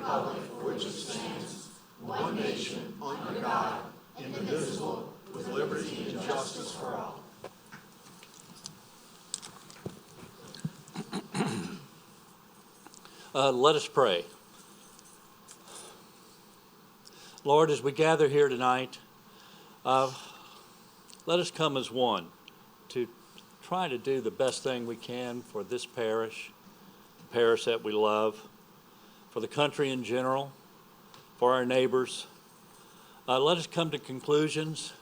Let us pray. Lord, as we gather here tonight, let us come as one to try to do the best thing we can for this parish, the parish that we love, for the country in general, for our neighbors. Let us come to conclusions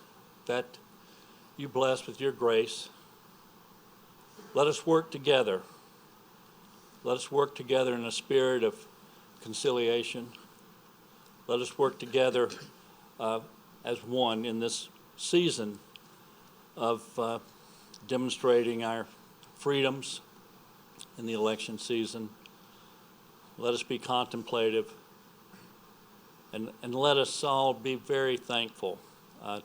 that you bless with your grace. Let us work together. Let us work together in a spirit of conciliation. Let us work together as one in this season of demonstrating our freedoms in the election season. Let us be contemplative, and let us all be very thankful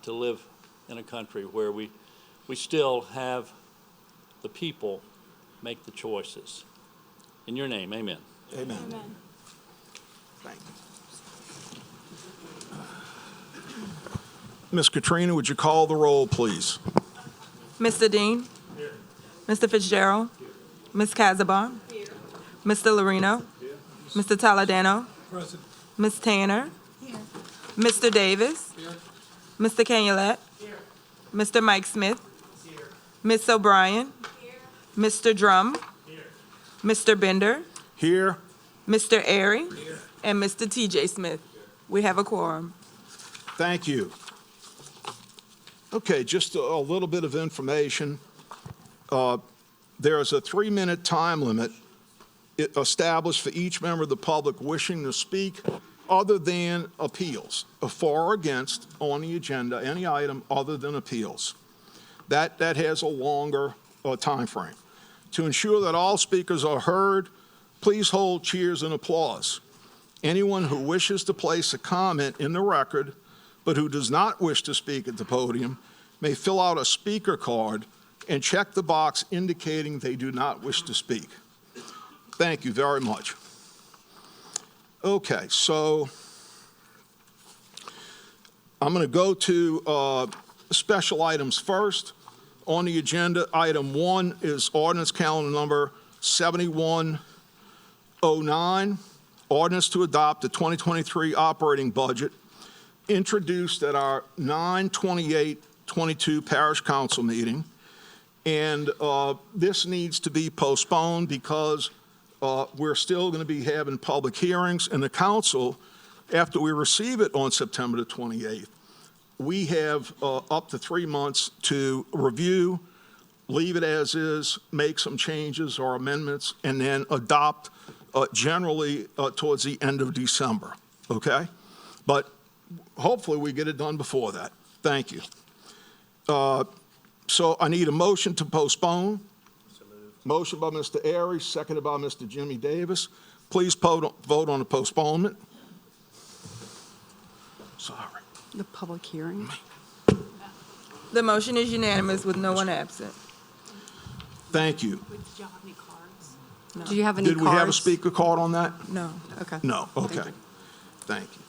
to live in a country where we still have the people make the choices. In your name, amen. Amen. Amen. Thank you. Ms. Katrina, would you call the roll, please? Mr. Dean? Here. Mr. Fitzgerald? Here. Ms. Casabon? Here. Mr. Lorino? Here. Mr. Toledano? Present. Ms. Tanner? Here. Mr. Davis? Here. Mr. Canulet? Here. Mr. Mike Smith? Here. Ms. O'Brien? Here. Mr. Drum? Here. Mr. Bender? Here. Mr. Airy? Here. And Mr. T.J. Smith. We have a quorum. Thank you. Okay, just a little bit of information. There is a 3-minute time limit established for each member of the public wishing to speak other than appeals, for or against on the agenda, any item other than appeals. That has a longer time frame. To ensure that all speakers are heard, please hold cheers and applause. Anyone who wishes to place a comment in the record but who does not wish to speak at the podium may fill out a speaker card and check the box indicating they do not wish to speak. Thank you very much. Okay, so I'm going to go to special items first. On the agenda, item 1 is ordinance calendar number 7109, ordinance to adopt the 2023 operating budget, introduced at our 9/28/22 Parish Council meeting. And this needs to be postponed because we're still going to be having public hearings. And the council, after we receive it on September the 28th, we have up to 3 months to review, leave it as is, make some changes or amendments, and then adopt generally towards the end of December, okay? But hopefully we get it done before that. Thank you. So I need a motion to postpone. Motion by Mr. Airy, seconded by Mr. Jimmy Davis. Please vote on the postponement. Sorry. The public hearing. The motion is unanimous with no one absent. Thank you. Did you have any cards? No. Do you have any Did cards? we have a speaker card on that? No. Okay. No, okay. Thank you. Thank you.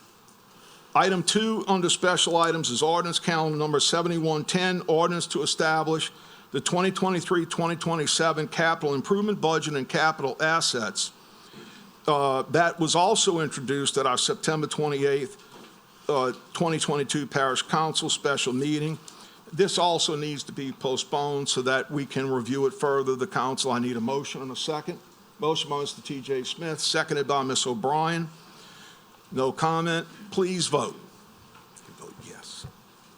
Item 2 under special items is ordinance calendar number 7110, ordinance to establish the 2023-2027 capital improvement budget and capital assets. That was also introduced at our September 28th, 2022 Parish Council special meeting. This also needs to be postponed so that we can review it further. The council, I need a motion and a second. Motion by Mr. T.J. Smith, seconded by Ms. O'Brien. No comment. Please vote. You vote yes.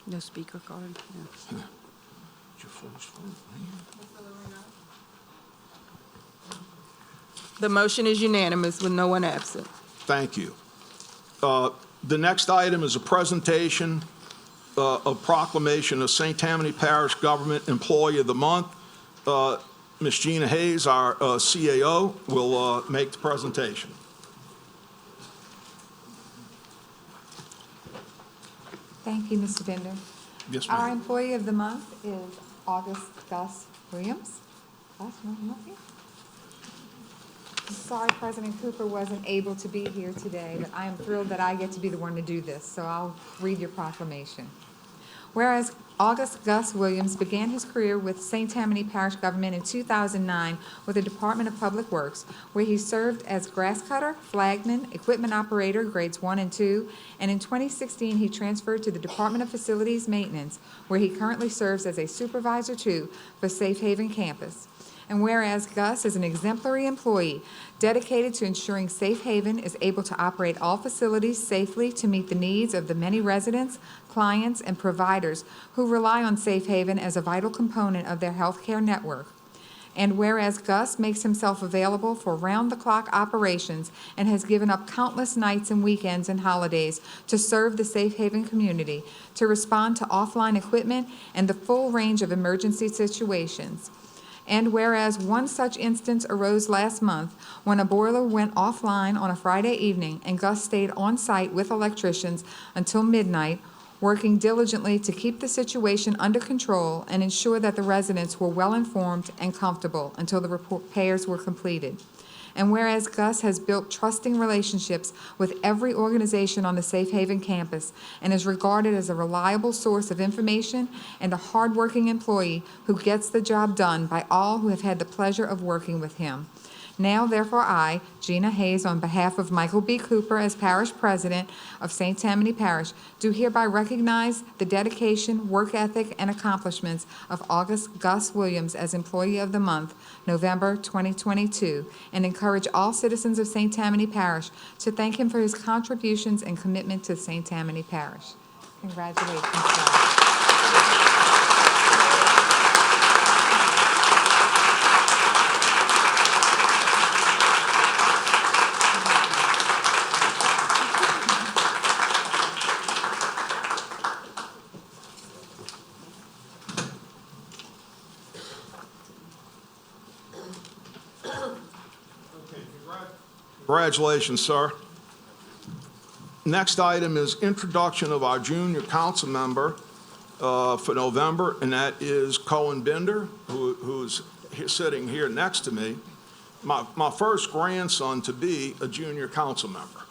No speaker card? Yeah. Your first vote, The motion is unanimous with no one absent. Thank you. The next item is a presentation of proclamation of St. Tammany Parish Government Employee of the Month. Ms. Gina Hayes, our CAO, will make the presentation. Thank you, Mr. Bender. Yes, Our ma'am. employee of the month is August Gus Williams. Gus, you want to come up here? Sorry President Cooper wasn't able to be here today, but I am thrilled that I get to be the one to do this, so I'll read your proclamation. Whereas August Gus Williams began his career with St. Tammany Parish government in 2009 with the Department of Public Works, where he served as grass cutter, flagman, equipment operator, grades 1 and 2, and in 2016 he transferred to the Department of Facilities Maintenance, where he currently serves as a supervisor 2 for Safe Haven campus. And whereas Gus is an exemplary employee dedicated to ensuring Safe Haven is able to operate all facilities safely to meet the needs of the many residents, clients, and providers who rely on Safe Haven as a vital component of their healthcare network. And whereas Gus makes himself available for round-the-clock operations and has given up countless nights and weekends and holidays to serve the Safe Haven community, to respond to offline equipment and the full range of emergency situations. And whereas one such instance arose last month when a boiler went offline on a Friday evening and Gus stayed on site with electricians until midnight, working diligently to keep the situation under control and ensure that the residents were well informed and comfortable until the repairs were completed. And whereas Gus has built trusting relationships with every organization on the Safe Haven campus and is regarded as a reliable source of information and a hardworking employee who gets the job done by all who have had the pleasure of working with him. Now, therefore, I, Gina Hayes, on behalf of Michael B. Cooper as Parish President of St. Tammany Parish, do hereby recognize the dedication, work ethic, and accomplishments of August Gus Williams as Employee of the Month, November 2022, and encourage all citizens of St. Tammany Parish to thank him for his contributions and commitment to St. Tammany Parish. Congratulations, Gus. Congratulations, sir. Next item is introduction of our junior council member for November, and that is Cohen Bender, who's sitting here next to me. My first grandson to be a junior council member.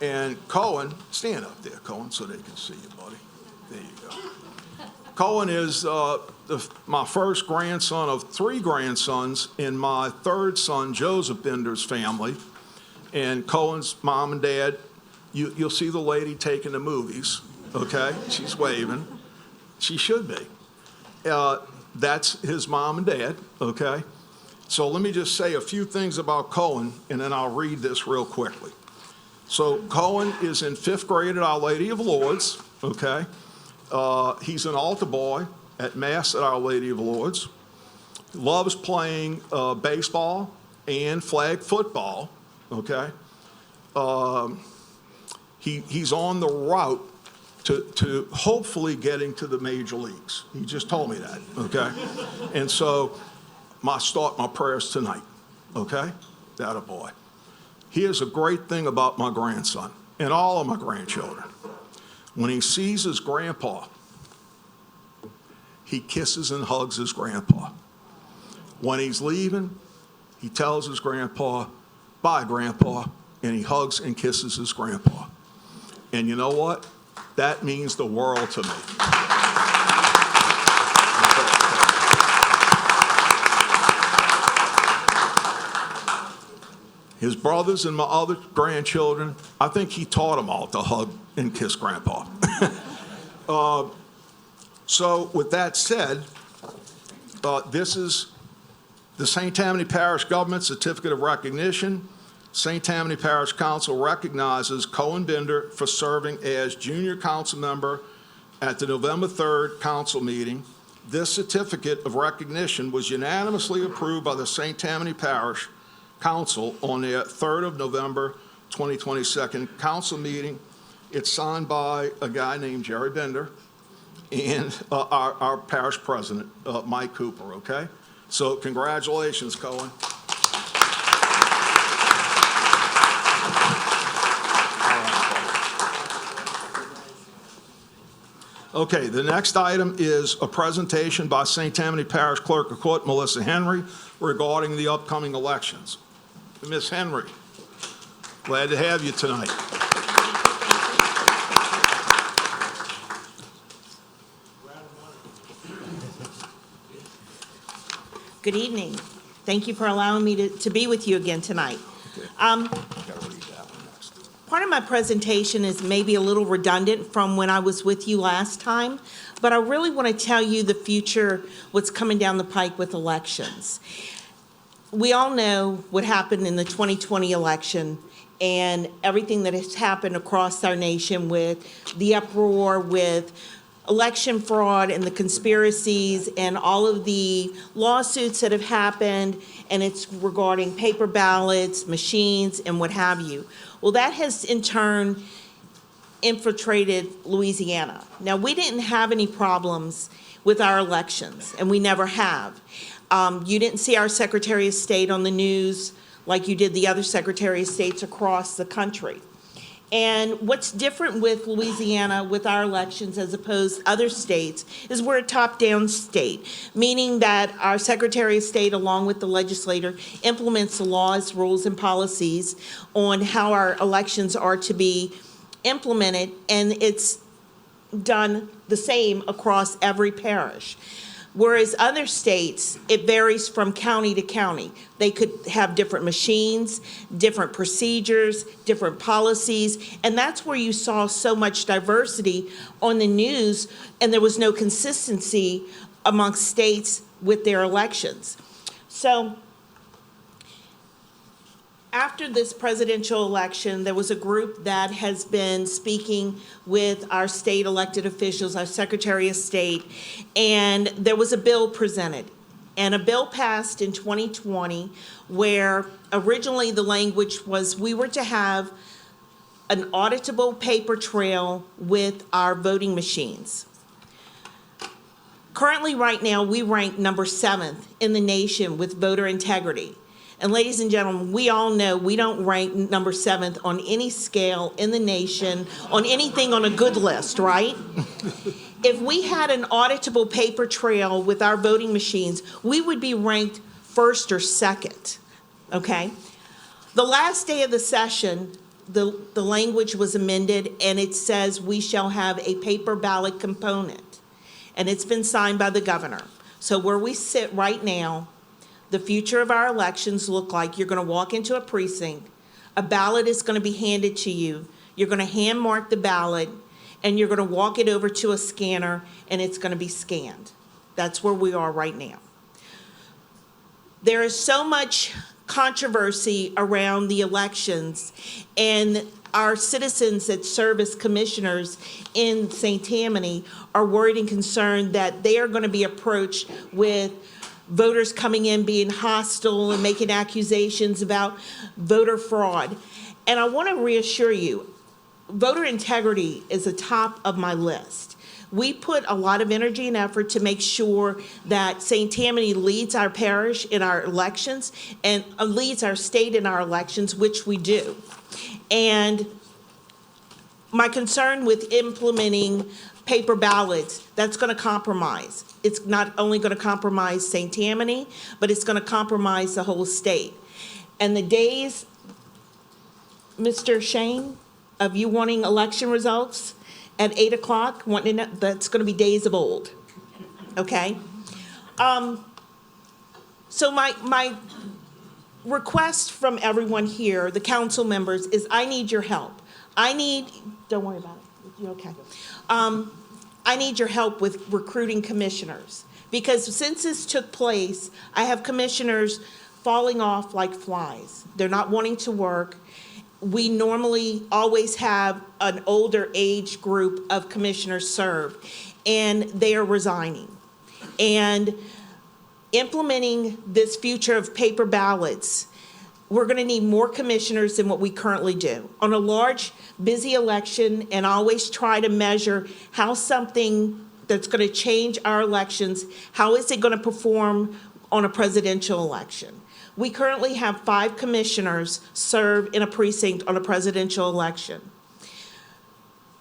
And Cohen, stand up there, Cohen, so they can see you, buddy. There you go. Cohen is my first grandson of 3 grandsons in my third son, Joseph Bender's family. And Cohen's mom and dad, you'll see the lady taking the movies, okay? She's waving. She should be. That's his mom and dad, okay? So let me just say a few things about Cohen, and then I'll read this real quickly. So Cohen is in 5th grade at Our Lady of Lourdes, okay? He's an altar boy at Mass at Our Lady of Lourdes. Loves playing baseball and flag football, okay? He's on the route to hopefully getting to the major leagues. He just told me that, okay? And so start my prayers tonight, okay? That a boy. Here's a great thing about my grandson and all of my grandchildren. When he sees his grandpa, he kisses and hugs his grandpa. When he's leaving, he tells his grandpa, "Bye, Grandpa," and he hugs and kisses his grandpa. And you know what? That means the world to me. His brothers and my other grandchildren, I think he taught them all to hug and kiss Grandpa. So with that said, this is the St. Tammany Parish Government Certificate of Recognition. St. Tammany Parish Council recognizes Cohen Bender for serving as junior council member at the November 3rd council meeting. This certificate of recognition was unanimously approved by the St. Tammany Parish Council on their 3rd of November 2022 council meeting. It's signed by a guy named Jerry Bender and our parish president, Mike Cooper, okay? So congratulations, Cohen. Okay, the next item is a presentation by St. Tammany Parish Clerk of Court Melissa Henry regarding the upcoming elections. Ms. Henry. Glad to have you tonight. Good evening. Thank you for allowing me to be with you again tonight. Part of my presentation is maybe a little redundant from when I was with you last time, but I really want to tell you the future, what's coming down the pike with elections. We all know what happened in the 2020 election and everything that has happened across our nation with the uproar, with election fraud and the conspiracies and all of the lawsuits that have happened, and it's regarding paper ballots, machines, and what have you. Well, that has in turn infiltrated Louisiana. Now, we didn't have any problems with our elections, and we never have. You didn't see our Secretary of State on the news like you did the other Secretary of States across the country. And what's different with Louisiana, with our elections as opposed to other states, is we're a top-down state, meaning that our Secretary of State, along with the legislator, implements the laws, rules, and policies on how our elections are to be implemented, and it's done the same across every parish. Whereas other states, it varies from county to county. They could have different machines, different procedures, different policies, and that's where you saw so much diversity on the news, and there was no consistency amongst states with their elections. So after this presidential election, there was a group that has been speaking with our state elected officials, our Secretary of State, and there was a bill presented. And a bill passed in 2020 where originally the language was we were to have an auditable paper trail with our voting machines. Currently, right now, we rank number 7th in the nation with voter integrity. And ladies and gentlemen, we all know we don't rank number 7th on any scale in the nation, on anything on a good list, right? If we had an auditable paper trail with our voting machines, we would be ranked 1st or 2nd, okay? The last day of the session, the language was amended, and it says we shall have a paper ballot component, and it's been signed by the governor. So where we sit right now, the future of our elections look like you're going to walk into a precinct, a ballot is going to be handed to you, you're going to hand mark the ballot, and you're going to walk it over to a scanner, and it's going to be scanned. That's where we are right now. There is so much controversy around the elections, and our citizens that serve as commissioners in St. Tammany are worried and concerned that they are going to be approached with voters coming in being hostile and making accusations about voter fraud. And I want to reassure you, voter integrity is the top of my list. We put a lot of energy and effort to make sure that St. Tammany leads our parish in our elections and leads our state in our elections, which we do. And my concern with implementing paper ballots, that's going to compromise. It's not only going to compromise St. Tammany, but it's going to compromise the whole state. And the days, Mr. Shane, of you wanting election results at 8 o'clock, wanting to know, that's going to be days of old, okay? So my request from everyone here, the council members, is I need your help. Don't worry about it, you're okay. I need your help with recruiting commissioners, because since this took place, I have commissioners falling off like flies. They're not wanting to work. We normally always have an older age group of commissioners serve, and they are resigning. And implementing this future of paper ballots, we're going to need more commissioners than what we currently do. On a large, busy election, and I always try to measure how something that's going to change our elections, how is it going to perform on a presidential election? We currently have 5 commissioners serve in a precinct on a presidential election.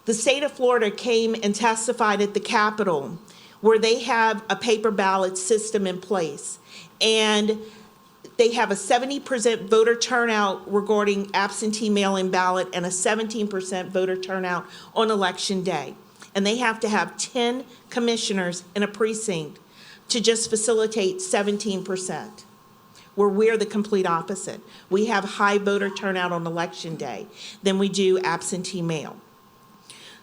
The state of Florida came and testified at the Capitol where they have a paper ballot system in place. And They have a 70% voter turnout regarding absentee mail-in ballot and a 17% voter turnout on election day. And they have to have 10 commissioners in a precinct to just facilitate 17%. Where we're the complete opposite. We have high voter turnout on election day than we do absentee mail.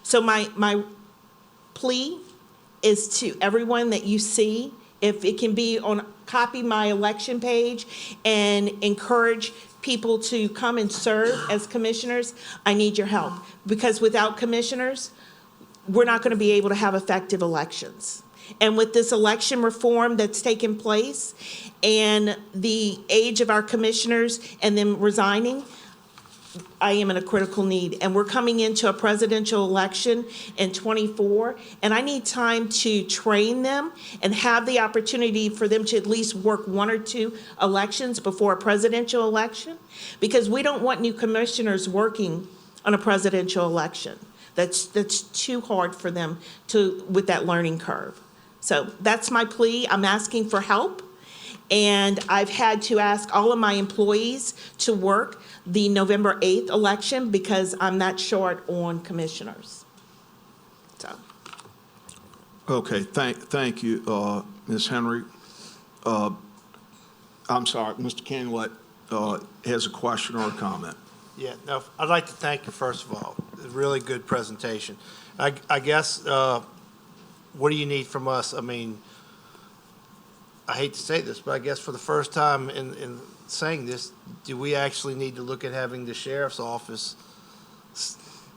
So my plea is to everyone that you see, if it can be on, copy my election page and encourage people to come and serve as commissioners, I need your help. Because without commissioners, we're not going to be able to have effective elections. And with this election reform that's taken place and the age of our commissioners and them resigning, I am in a critical need. And we're coming into a presidential election in '24, and I need time to train them and have the opportunity for them to at least work 1 or 2 elections before a presidential election, because we don't want new commissioners working on a presidential election. That's too hard for them with that learning curve. So that's my plea. I'm asking for help. And I've had to ask all of my employees to work the November 8th election because I'm not short on commissioners. So. Okay, thank you, Ms. Henry. I'm sorry, Mr. Canulet has a question or a comment. Yeah, no, I'd like to thank you, first of all. A really good presentation. I guess, what do you need from us? I mean, I hate to say this, but I guess for the first time in saying this, do we actually need to look at having the sheriff's office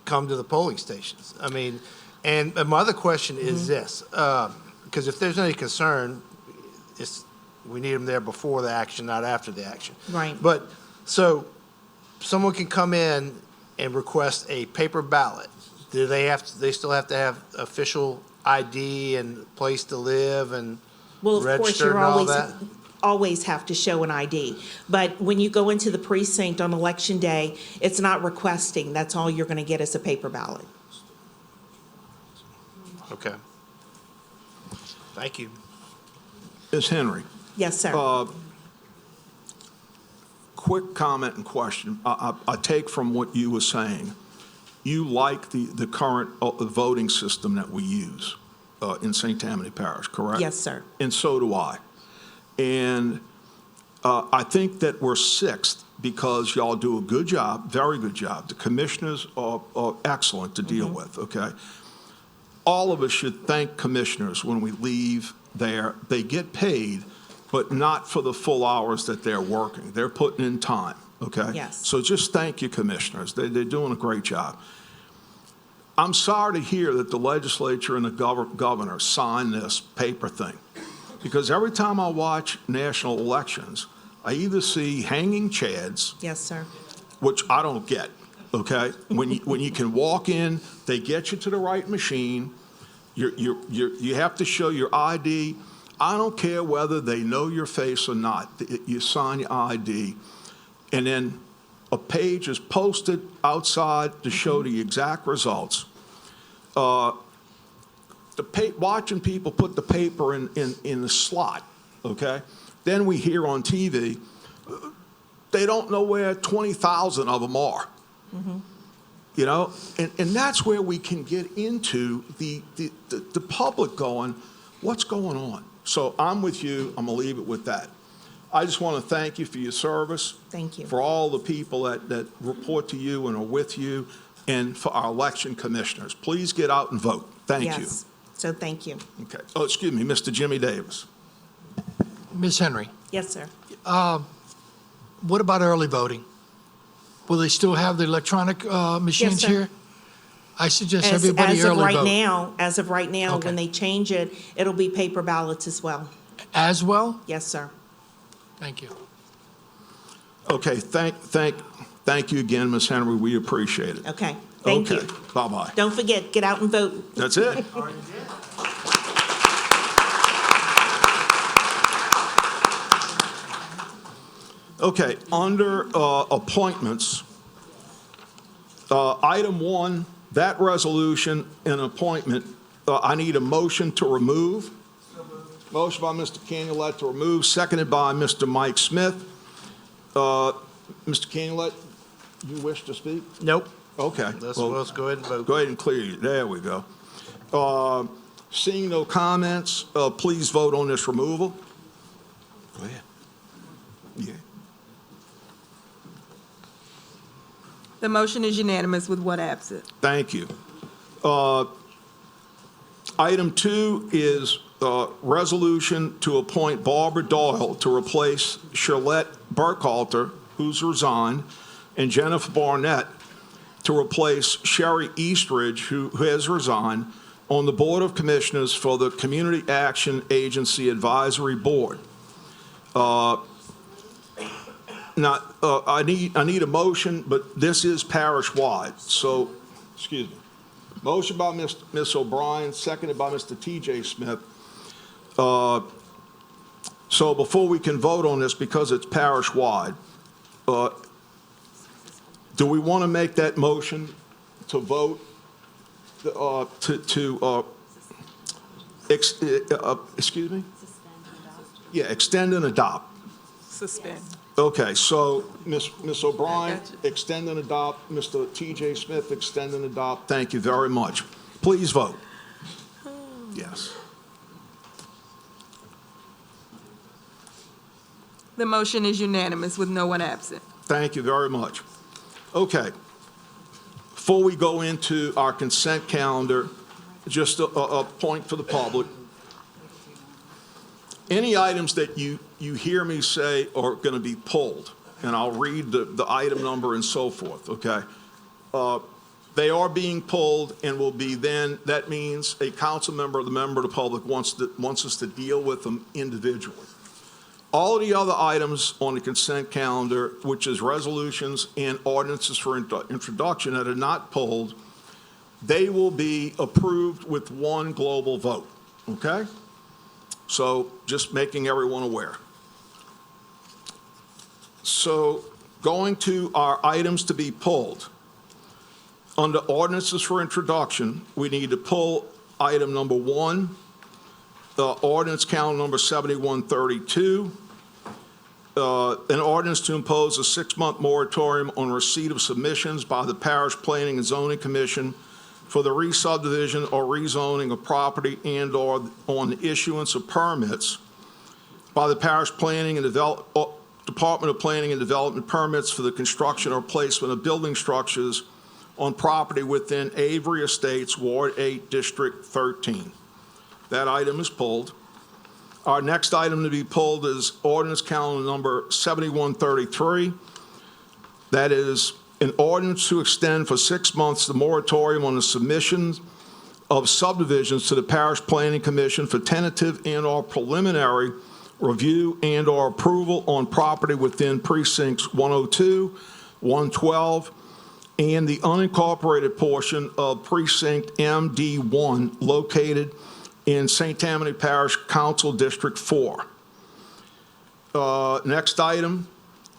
come to the polling stations? I mean, and my other question is this, because if there's any concern, we need them there before the action, not after the action. Right. But, so, someone can come in and request a paper ballot. Do they still have to have official ID and place to live and Well, of course, register you're and all that? always have to show an ID. But when you go into the precinct on election day, it's not requesting. That's all you're going to get is a paper ballot. Okay. Thank you. Ms. Henry, Yes, sir. quick comment and question. I take from what you were saying, you like the current voting system that we use in St. Tammany Parish, correct? Yes, sir. And so do I. And I think that we're sixth because y'all do a good job, very good job. The commissioners are excellent to deal with, okay? All of us should thank commissioners when we leave there. They get paid, but not for the full hours that they're working. They're putting in time, okay? Yes. So just thank you, commissioners. They're doing a great job. I'm sorry to hear that the legislature and the governor signed this paper thing, because every time I watch national elections, I either see hanging chads, Yes, sir. which I don't get, okay? When you can walk in, they get you to the right machine, you have to show your ID. I don't care whether they know your face or not. You sign your ID, and then a page is posted outside to show the exact results. Watching people put the paper in the slot, okay? Then we hear on TV, they don't know where 20,000 of them are. You know, and that's where we can get into the public going, what's going on? So I'm with you. I'm going to leave it with that. I just want to thank you for your service. Thank you. For all the people that report to you and are with you, and for our election commissioners. Please get out and vote. Thank you. Yes. So thank you. Okay. Oh, excuse me, Mr. Jimmy Davis. Ms. Henry, Yes, sir. what about early voting? Will they still have the electronic machines sir. here? I suggest everybody early vote. As of right now, Okay. when they change it, it'll be paper ballots as well. As well? Yes, sir. Thank you. Okay, thank you again, Ms. Henry. We appreciate it. Okay. Thank you. Okay, bye-bye. Don't forget, get out and vote. That's it. Okay, under appointments, item 1, that resolution and appointment, I need a motion to remove. Motion by Mr. Canulet to remove, seconded by Mr. Mike Smith. Mr. Kinglet, you wish to speak? Nope. Okay. Let's well, go ahead and vote. Go ahead and clear you. There we go. Seeing no comments, please vote on this removal. Go ahead. Yeah. The motion is unanimous with one absent. Thank you. Item 2 is resolution to appoint Barbara Doyle to replace Charlotte Burkhalter, who's resigned, and Jennifer Barnett to replace Sherry Eastridge, who has resigned, on the Board of Commissioners for the Community Action Agency Advisory Board. Now, I need a motion, but this is parish-wide, so, excuse me. Motion by Ms. O'Brien, seconded by Mr. T.J. Smith. So before we can vote on this, because it's parish-wide, do we want to make that motion to vote excuse me? Yeah, extend and adopt. Suspend. Okay, so Ms. O'Brien, Gotcha. extend and adopt. Mr. T.J. Smith, extend and adopt. Thank you very much. Please vote. Yes. The motion is unanimous with no one absent. Thank you very much. Okay. Before we go into our consent calendar, just a point for the public. Any items that you hear me say are going to be pulled, and I'll read the item number and so forth, okay? They are being pulled and will be then, that means a council member or the member of the public wants us to deal with them individually. All of the other items on the consent calendar, which is resolutions and ordinances for introduction that are not pulled, they will be approved with one global vote, okay? So just making everyone aware. So going to our items to be pulled. Under ordinances for introduction, we need to pull item number 1, the ordinance count number 7132, an ordinance to impose a 6-month moratorium on receipt of submissions by the Parish Planning and Zoning Commission for the re-subdivision or rezoning of property and/or on the issuance of permits by the Parish Planning and Department of Planning and Development permits for the construction or placement of building structures on property within Avery Estates, Ward 8, District 13. That item is pulled. Our next item to be pulled is ordinance calendar number 7133. That is an ordinance to extend for 6 months the moratorium on the submissions of subdivisions to the Parish Planning Commission for tentative and/or preliminary review and/or approval on property within precincts 102, 112, and the unincorporated portion of precinct MD1 located in St. Tammany Parish Council District 4. Next item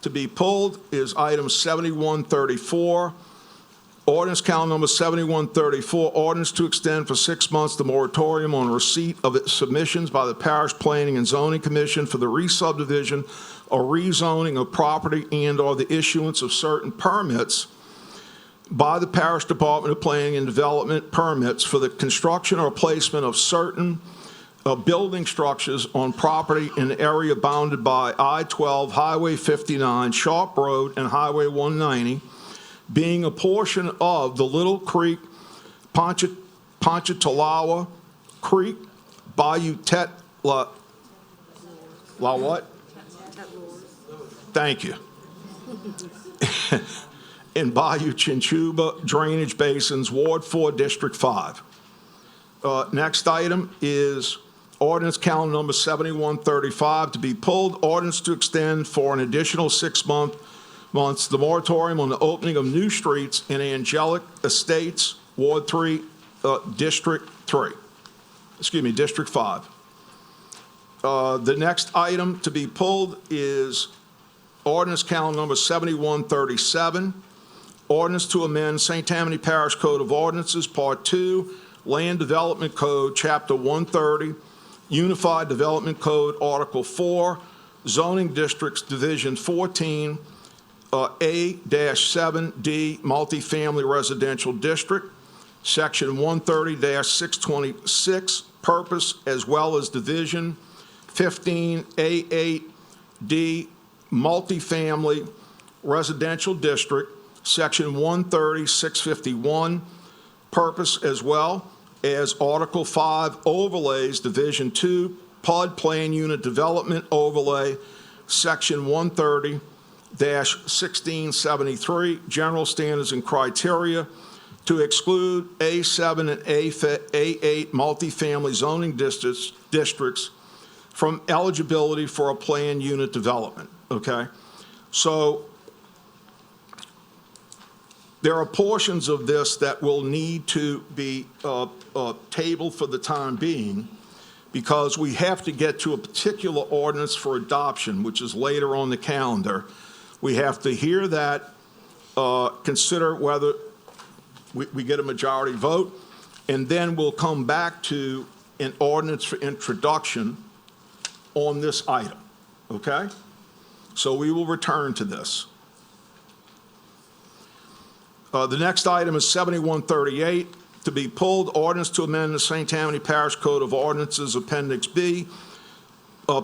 to be pulled is item 7134. Ordinance calendar number 7134, ordinance to extend for 6 months the moratorium on receipt of submissions by the Parish Planning and Zoning Commission for the re-subdivision or rezoning of property and/or the issuance of certain permits by the Parish Department of Planning and Development permits for the construction or placement of certain building structures on property in the area bounded by I-12, Highway 59, Sharp Road, and Highway 190, being a portion of the Little Creek, Ponchatoula Creek, Bayou Tet, La what? Thank you. In Bayou Chinchuba drainage basins, Ward 4, District 5. Next item is ordinance calendar number 7135 to be pulled. Ordinance to extend for an additional 6 months the moratorium on the opening of new streets in Angelic Estates, Ward 3, District 5. The next item to be pulled is ordinance calendar number 7137. Ordinance to amend St. Tammany Parish Code of Ordinances, Part 2, Land Development Code, Chapter 130, Unified Development Code, Article 4, zoning districts, Division 14, A-7D, multifamily residential district, Section 130-626, purpose, as well as Division 15, A8D, multifamily residential district, Section 130-651, purpose, as well as Article 5 overlays, Division 2, PUD Plan Unit Development Overlay, Section 130-1673, General Standards and Criteria, to exclude A7 and A8 multifamily zoning districts from eligibility for a planned unit development, okay? So there are portions of this that will need to be tabled for the time being because we have to get to a particular ordinance for adoption, which is later on the calendar. We have to hear that, consider whether we get a majority vote, and then we'll come back to an ordinance for introduction on this item, okay? So we will return to this. The next item is 7138, to be pulled, ordinance to amend the St. Tammany Parish Code of Ordinances, Appendix B,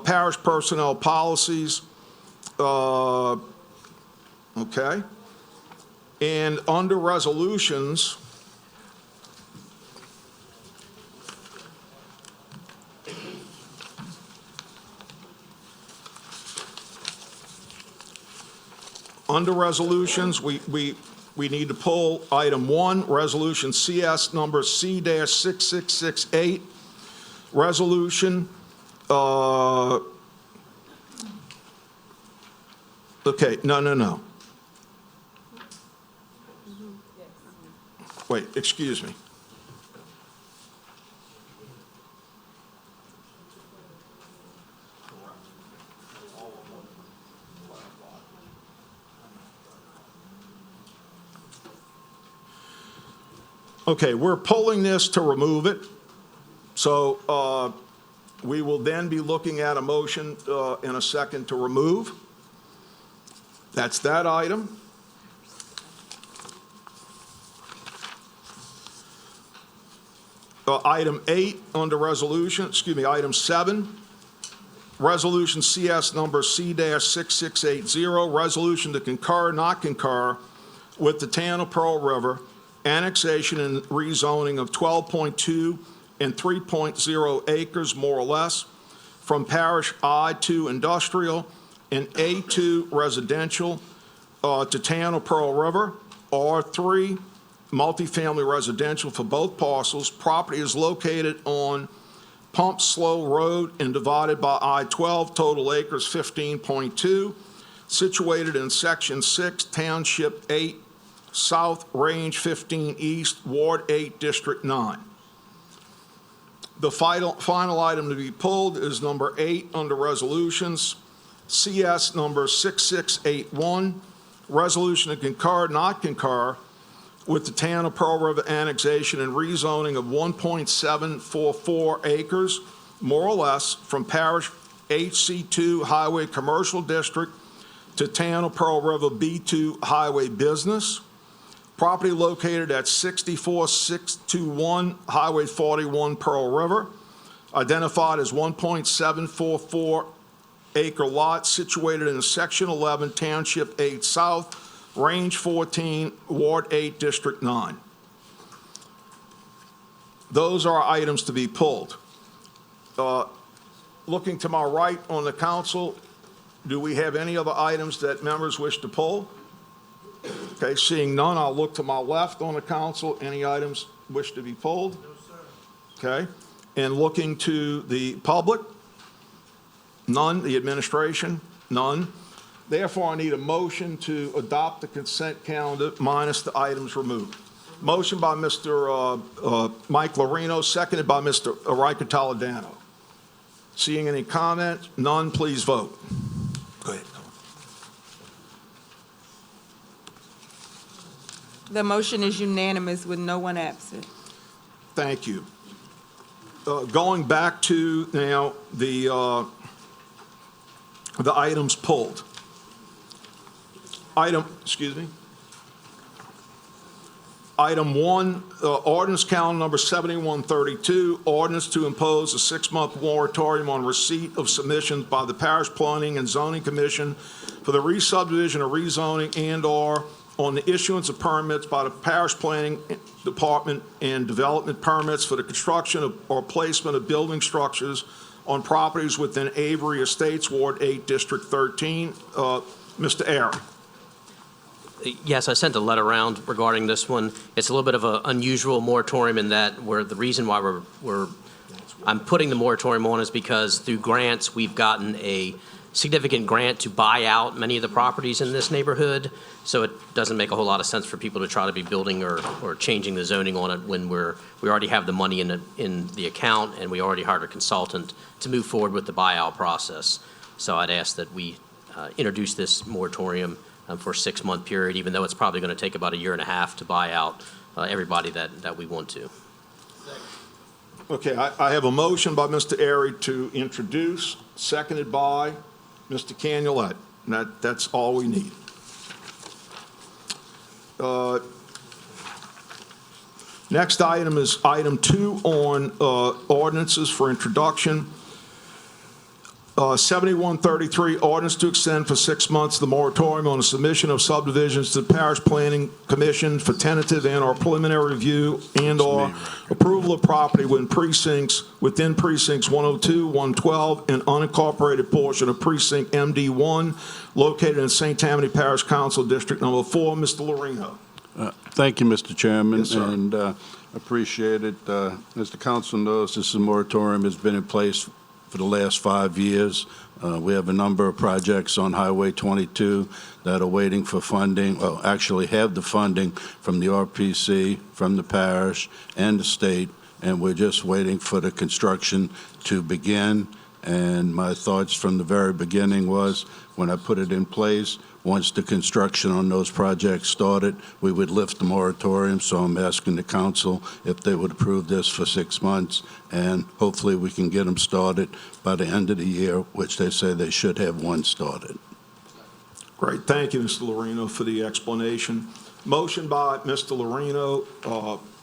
parish personnel policies, okay? And under resolutions, we need to pull item 1, resolution CS number C-6668, resolution, okay, no. Wait, excuse me. Okay, we're pulling this to remove it. So we will then be looking at a motion in a second to remove. That's that item. Item 8 under resolution, item 7, resolution CS number C-6680, resolution to concur, not concur with the town of Pearl River annexation and rezoning of 12.2 and 3.0 acres, more or less, from Parish I-2 industrial and A2 residential to town of Pearl River, R3 multifamily residential for both parcels. Property is located on Pump Slow Road and divided by I-12, total acres 15.2, situated in Section 6, Township 8, South, Range 15 East, Ward 8, District 9. The final item to be pulled is number 8 under resolutions, CS number 6681, resolution to concur, not concur, with the town of Pearl River annexation and rezoning of 1.744 acres, more or less, from Parish HC2 Highway Commercial District to town of Pearl River B2 Highway Business. Property located at 64621 Highway 41 Pearl River, identified as 1.744 acre lot situated in Section 11, Township 8 South, Range 14, Ward 8, District 9. Those are items to be pulled. Looking to my right on the council, do we have any other items that members wish to pull? Okay, seeing none, I'll look to my left on the council. Any items wish to be pulled? No, sir. Okay, and looking to the public? None. The administration? None. Therefore, I need a motion to adopt the consent calendar minus the items removed. Motion by Mr. Mike Lorino, seconded by Mr. Riker Toledano. Seeing any comment? None, please vote. Go ahead. The motion is unanimous with no one absent. Thank you. Going back to now the the items pulled. Item 1, ordinance calendar number 7132, ordinance to impose a 6-month moratorium on receipt of submissions by the Parish Planning and Zoning Commission for the re-subdivision or rezoning and/or on the issuance of permits by the Parish Planning Department and development permits for the construction of, or placement of building structures on properties within Avery Estates, Ward 8, District 13. Mr. Airy. Yes, I sent a letter around regarding this one. It's a little bit of an unusual moratorium in that the reason why I'm putting the moratorium on is because through grants, we've gotten a significant grant to buy out many of the properties in this neighborhood. So it doesn't make a whole lot of sense for people to try to be building or changing the zoning on it when we already have the money in the account and we already hired a consultant to move forward with the buyout process. So I'd ask that we introduce this moratorium for a 6-month period, even though it's probably going to take about a year and a half to buy out everybody that we want to. Okay, I have a motion by Mr. Airy to introduce, seconded by Mr. Canulette. And that's all we need. Next item is item 2 on ordinances for introduction. 7133, ordinance to extend for 6 months the moratorium on the submission of subdivisions to the Parish Planning Commission for tentative and/or preliminary review and/or approval of property within precincts 102, 112, and unincorporated portion of precinct MD1 located in St. Tammany Parish Council District Number 4. Mr. Lorino. Thank you, Mr. Chairman. Yes, sir. And appreciate it. As the council knows, this moratorium has been in place for the last 5 years. We have a number of projects on Highway 22 that are waiting for funding, well, actually have the funding from the RPC, from the parish, and the state, and we're just waiting for the construction to begin. And my thoughts from the very beginning was, when I put it in place, once the construction on those projects started, we would lift the moratorium. So I'm asking the council if they would approve this for 6 months, and hopefully we can get them started by the end of the year, which they say they should have one started. Great. Thank you, Mr. Lorino, for the explanation. Motion by Mr. Lorino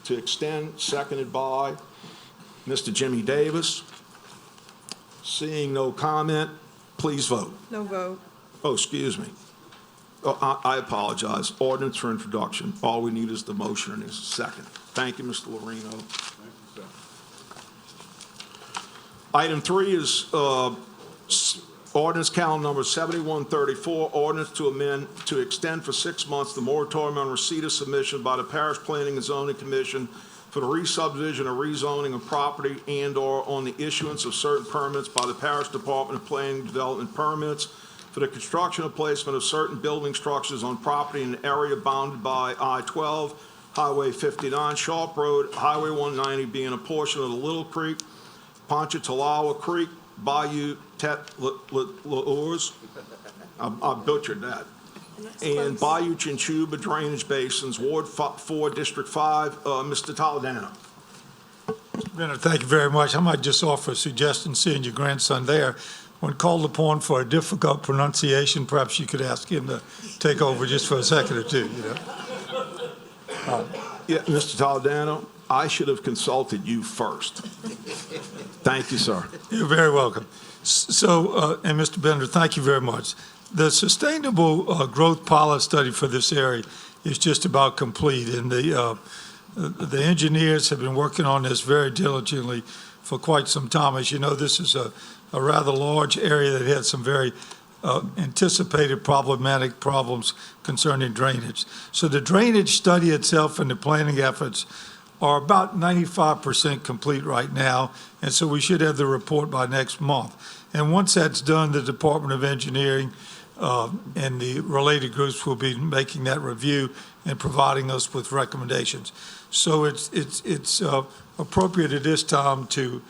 to extend, seconded by Mr. Jimmy Davis. Seeing no comment, please vote. No vote. Oh, excuse me. Oh, I apologize. Ordinance for introduction. All we need is the motion and is a second. Thank you, Mr. Lorino. Item 3 is ordinance calendar number 7134, ordinance to extend for 6 months the moratorium on receipt of submission by the Parish Planning and Zoning Commission for the re-subdivision or rezoning of property and/or on the issuance of certain permits by the Parish Department of Planning and Development permits for the construction or placement of certain building structures on property in an area bounded by I-12, Highway 59, Sharp Road, Highway 190 being a portion of the Little Creek, Ponchatoula Creek, Bayou Tet-L'Ours, I butchered that, and Bayou Chinchuba drainage basins, Ward 4, District 5. Mr. Toledano. Mr. Bennett, thank you very much. I might just offer a suggestion, seeing your grandson there. When called upon for a difficult pronunciation, perhaps you could ask him to take over just for a second or two, you know. Yeah, Mr. Toledano, I should have consulted you first. Thank you, sir. You're very welcome. So, and Mr. Bender, thank you very much. The sustainable growth pilot study for this area is just about complete, and the engineers have been working on this very diligently for quite some time. As you know, this is a rather large area that had some very anticipated problematic problems concerning drainage. So the drainage study itself and the planning efforts are about 95% complete right now, and so we should have the report by next month. And once that's done, the Department of Engineering and the related groups will be making that review and providing us with recommendations. So it's appropriate at this time to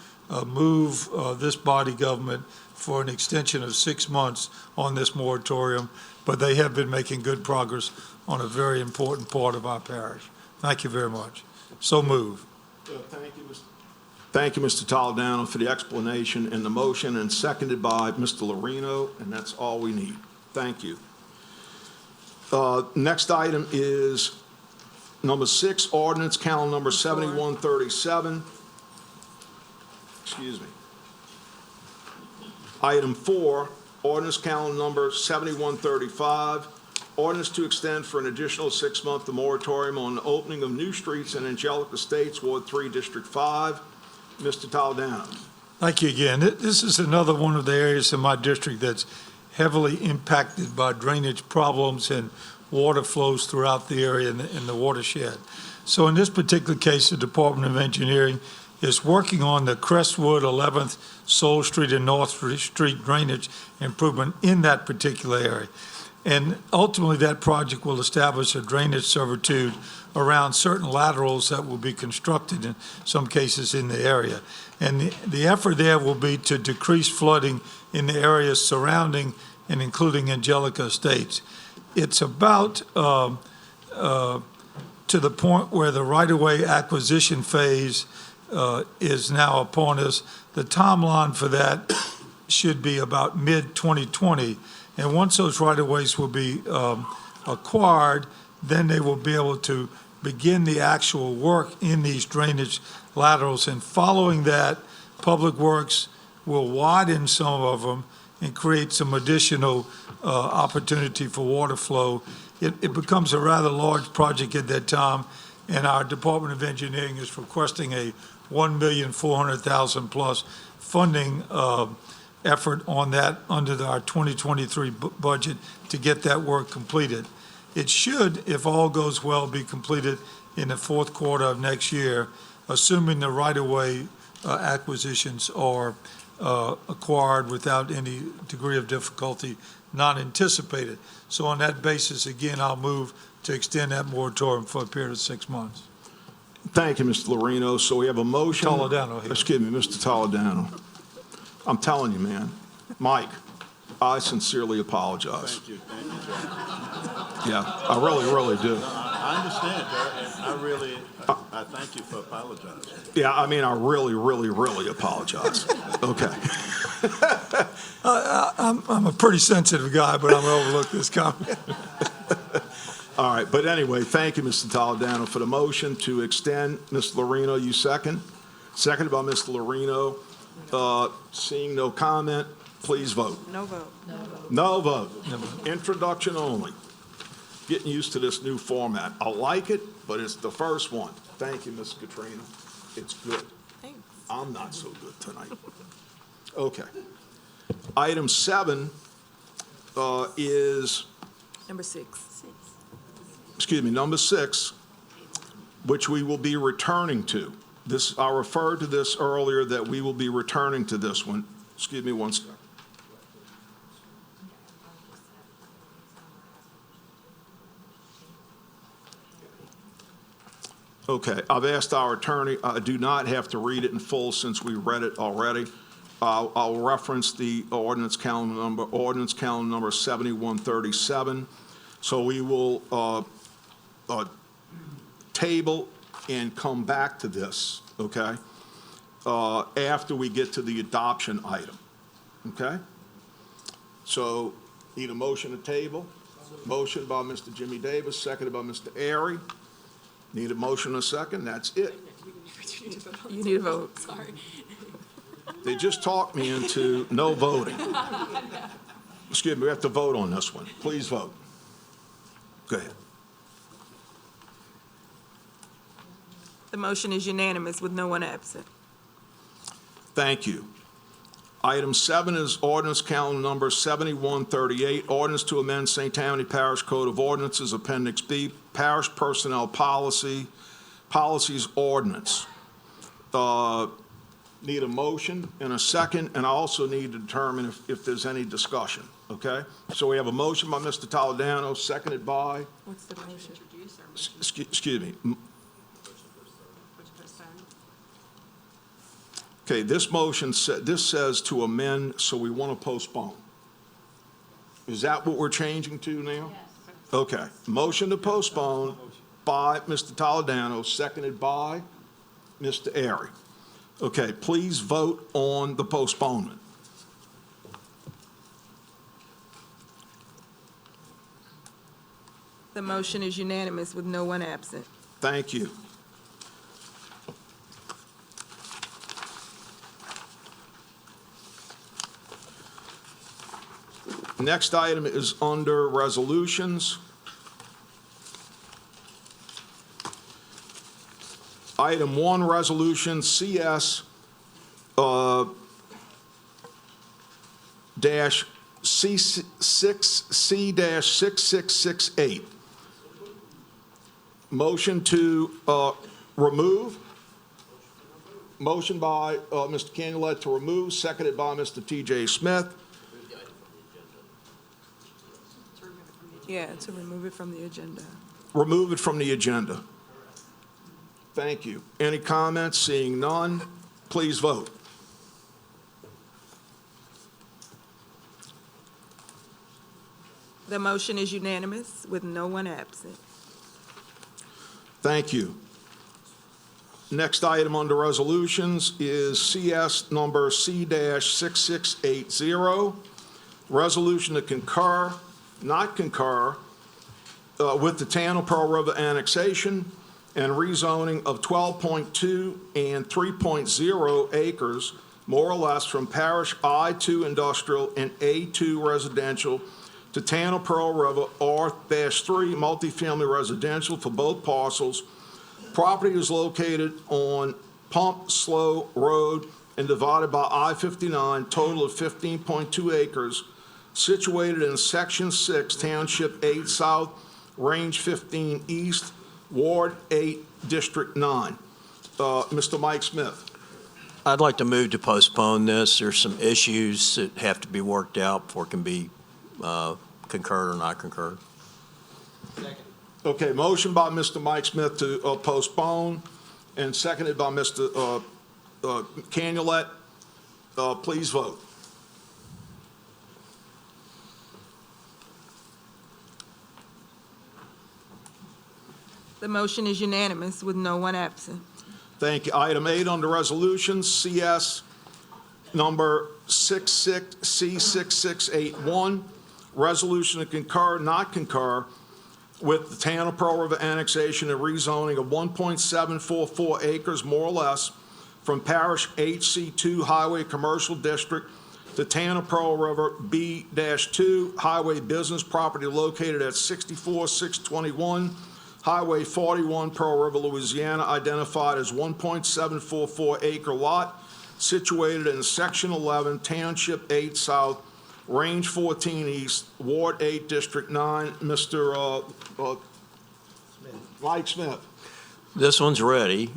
move this body government for an extension of 6 months on this moratorium, but they have been making good progress on a very important part of our parish. Thank you very much. So move. Thank you, Mr. Thank you, Mr. Toledano, for the explanation and the motion, and seconded by Mr. Lorino, and that's all we need. Thank you. Next item is number 6, ordinance calendar number 7137. Excuse me. Item 4, ordinance calendar number 7135, ordinance to extend for an additional 6-month the moratorium on the opening of new streets in Angelica Estates, Ward 3, District 5. Mr. Toledano. Thank you again. This is another one of the areas in my district that's heavily impacted by drainage problems and water flows throughout the area in the watershed. So in this particular case, the Department of Engineering is working on the Crestwood, 11th, Soul Street, and North Street drainage improvement in that particular area. And ultimately, that project will establish a drainage servitude around certain laterals that will be constructed in some cases in the area. And the effort there will be to decrease flooding in the areas surrounding and including Angelica Estates. It's about to the point where the right-of-way acquisition phase is now upon us. The timeline for that should be about mid-2020. And once those right-of-ways will be acquired, then they will be able to begin the actual work in these drainage laterals. And following that, Public Works will widen some of them and create some additional opportunity for water flow. It becomes a rather large project at that time, and our Department of Engineering is requesting a $1,400,000 plus funding effort on that under our 2023 budget to get that work completed. It should, if all goes well, be completed in the fourth quarter of next year, assuming the right-of-way acquisitions are acquired without any degree of difficulty not anticipated. So on that basis, again, I'll move to extend that moratorium for a period of 6 months. Thank you, Mr. Lorino. So we have a motion. Toledano here. Excuse me, Mr. Toledano. I'm telling you, man. Mike, I sincerely apologize. Thank you, Jerry. Yeah, I really do. I understand, Jerry, and I thank you for apologizing. Yeah, I mean, I really apologize. Okay. I'm a pretty sensitive guy, but I'm going to overlook this comment. All right, but anyway, thank you, Mr. Toledano, for the motion to extend. Mr. Lorino, you second? Seconded by Mr. Lorino. Seeing no comment, please vote. No vote. No vote. Introduction only. Getting used to this new format. I like it, but it's the first one. Thank you, Ms. Katrina. It's good. Thanks. I'm not so good tonight. Okay. Item 7 is, Number 6. excuse me, number 6, which we will be returning to. This, I referred to this earlier, that we will be returning to this one. Excuse me one second. Okay, I've asked our attorney, I do not have to read it in full since we read it already. I'll reference the ordinance calendar number 7137. So we will table and come back to this, okay, after we get to the adoption item, okay? So need a motion to table? Motion by Mr. Jimmy Davis, seconded by Mr. Airy. Need a motion and a second, that's it. You need a vote. Sorry. They just talked me into no voting. Excuse me, we have to vote on this one. Please vote. Go ahead. The motion is unanimous with no one absent. Thank you. Item 7 is ordinance calendar number 7138, ordinance to amend St. Tammany Parish Code of Ordinances, Appendix B, Parish Personnel Policies Ordinance. Need a motion and a second, and I also need to determine if there's any discussion, okay? So we have a motion by Mr. Toledano, seconded by, What's the motion? excuse me. Okay, this motion, this says to amend, so we want to postpone. Is that what we're changing to now? Yes. Okay, motion to postpone by Mr. Toledano, seconded by Mr. Airy. Okay, please vote on the postponement. The motion is unanimous with no one absent. Thank you. Next item is under resolutions. Item 1, resolution CS dash C6C-6668. Motion to remove. Motion by Mr. Canulet to remove, seconded by Mr. T.J. Smith. Yeah, to remove it from the agenda. Remove it from the agenda. Thank you. Any comments? Seeing none, please vote. The motion is unanimous with no one absent. Thank you. Next item under resolutions is CS number C-6680, resolution to concur, not concur, with the Tanner Pearl River annexation and rezoning of 12.2 and 3.0 acres, more or less, from Parish I-2 industrial and A-2 residential to Tanner Pearl River R-3 multifamily residential for both parcels. Property is located on Pump Slow Road and divided by I-59, total of 15.2 acres, situated in Section 6, Township 8 South, Range 15 East, Ward 8, District 9. Mr. Mike Smith. I'd like to move to postpone this. There's some issues that have to be worked out before it can be concurred or not concurred. Okay, motion by Mr. Mike Smith to postpone and seconded by Mr. Canulet. Please vote. The motion is unanimous with no one absent. Thank you. Item 8 under resolutions, CS number C6681, resolution to concur, not concur, with the Tanner Pearl River annexation and rezoning of 1.744 acres, more or less, from Parish HC2 Highway Commercial District to Tanner Pearl River B-2 Highway Business Property located at 64621 Highway 41, Pearl River, Louisiana, identified as 1.744 acre lot situated in Section 11, Township 8 South, Range 14 East, Ward 8, District 9. Mr. Mike Smith. This one's ready.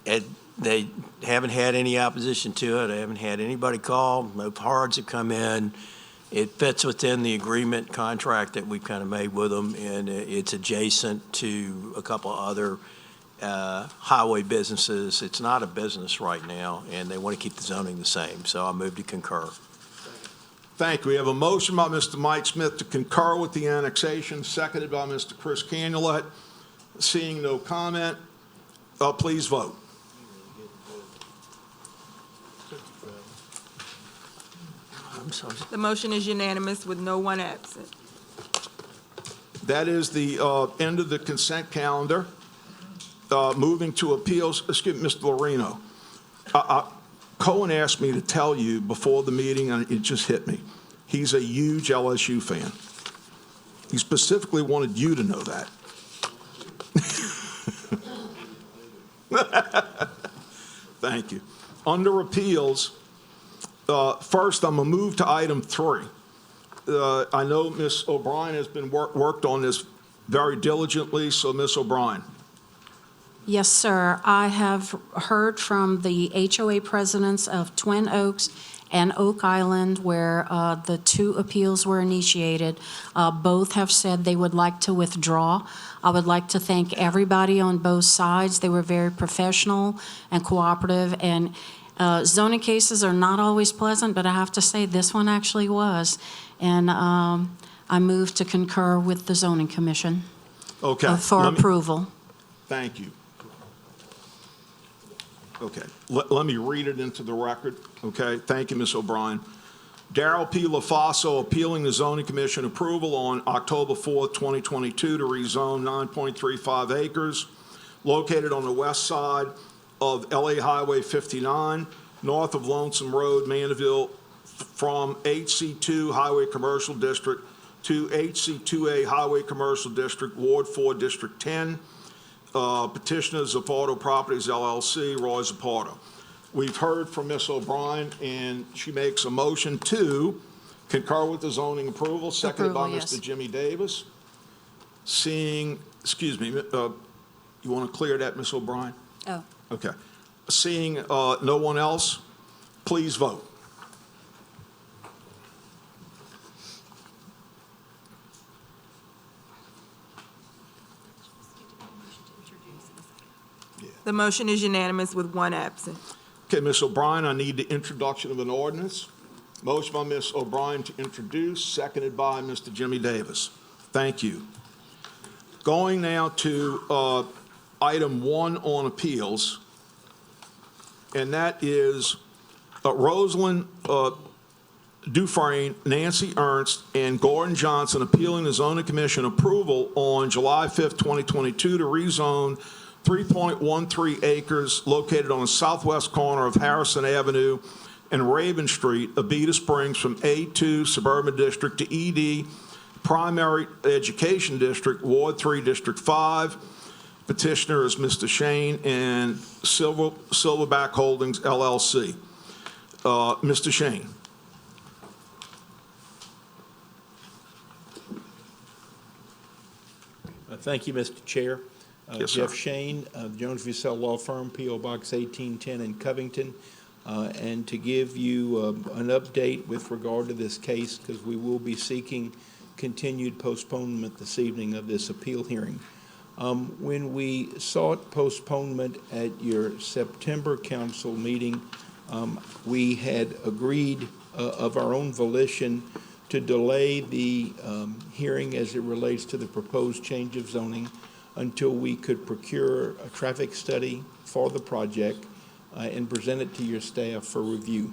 They haven't had any opposition to it. They haven't had anybody call. No cards have come in. It fits within the agreement contract that we've kind of made with them, and it's adjacent to a couple other highway businesses. It's not a business right now, and they want to keep the zoning the same, so I move to concur. Thank you. We have a motion by Mr. Mike Smith to concur with the annexation, seconded by Mr. Chris Canulet. Seeing no comment, please vote. I'm sorry. The motion is unanimous with no one absent. That is the end of the consent calendar. Moving to appeals, excuse me, Mr. Lorino. Cohen asked me to tell you before the meeting, and it just hit me. He's a huge LSU fan. He specifically wanted you to know that. Thank you. Under appeals, first I'm going to move to item 3. I know Ms. O'Brien has been worked on this very diligently, so Ms. O'Brien. Yes, sir. I have heard from the HOA presidents of Twin Oaks and Oak Island, where the 2 appeals were initiated. Both have said they would like to withdraw. I would like to thank everybody on both sides. They were very professional and cooperative, and zoning cases are not always pleasant, but I have to say this one actually was. And I move to concur with the zoning commission Okay. for approval. Thank you. Okay, let me read it into the record, okay? Thank you, Ms. O'Brien. Darrell P. LaFaso appealing the zoning commission approval on October 4th, 2022 to rezone 9.35 acres located on the west side of LA Highway 59, north of Lonesome Road, Mandeville, from HC2 Highway Commercial District to HC2A Highway Commercial District, Ward 4, District 10. Petitioner Zapata Properties LLC, Roy Zapata. We've heard from Ms. O'Brien, and she makes a motion to concur with the zoning approval, seconded by Approval, yes. Mr. Jimmy Davis. Seeing, excuse me, you want to clear that, Ms. O'Brien? Oh. Okay. Seeing no one else, please vote. The motion is unanimous with one absent. Okay, Ms. O'Brien, I need the introduction of an ordinance. Motion by Ms. O'Brien to introduce, seconded by Mr. Jimmy Davis. Thank you. Going now to item 1 on appeals, and that is Rosalind Dufresne, Nancy Ernst, and Gordon Johnson appealing the zoning commission approval on July 5th, 2022 to rezone 3.13 acres located on the southwest corner of Harrison Avenue and Raven Street, Abita Springs, from A2 Suburban District to ED Primary Education District, Ward 3, District 5. Petitioner is Mr. Shane and Silverback Holdings, LLC. Mr. Shane. Thank you, Mr. Chair. Yes, Jeff sir. Shane, Jones Vissell Law Firm, P.O. Box 1810 in Covington, and to give you an update with regard to this case, because we will be seeking continued postponement this evening of this appeal hearing. When we sought postponement at your September council meeting, we had agreed of our own volition to delay the hearing as it relates to the proposed change of zoning until we could procure a traffic study for the project and present it to your staff for review.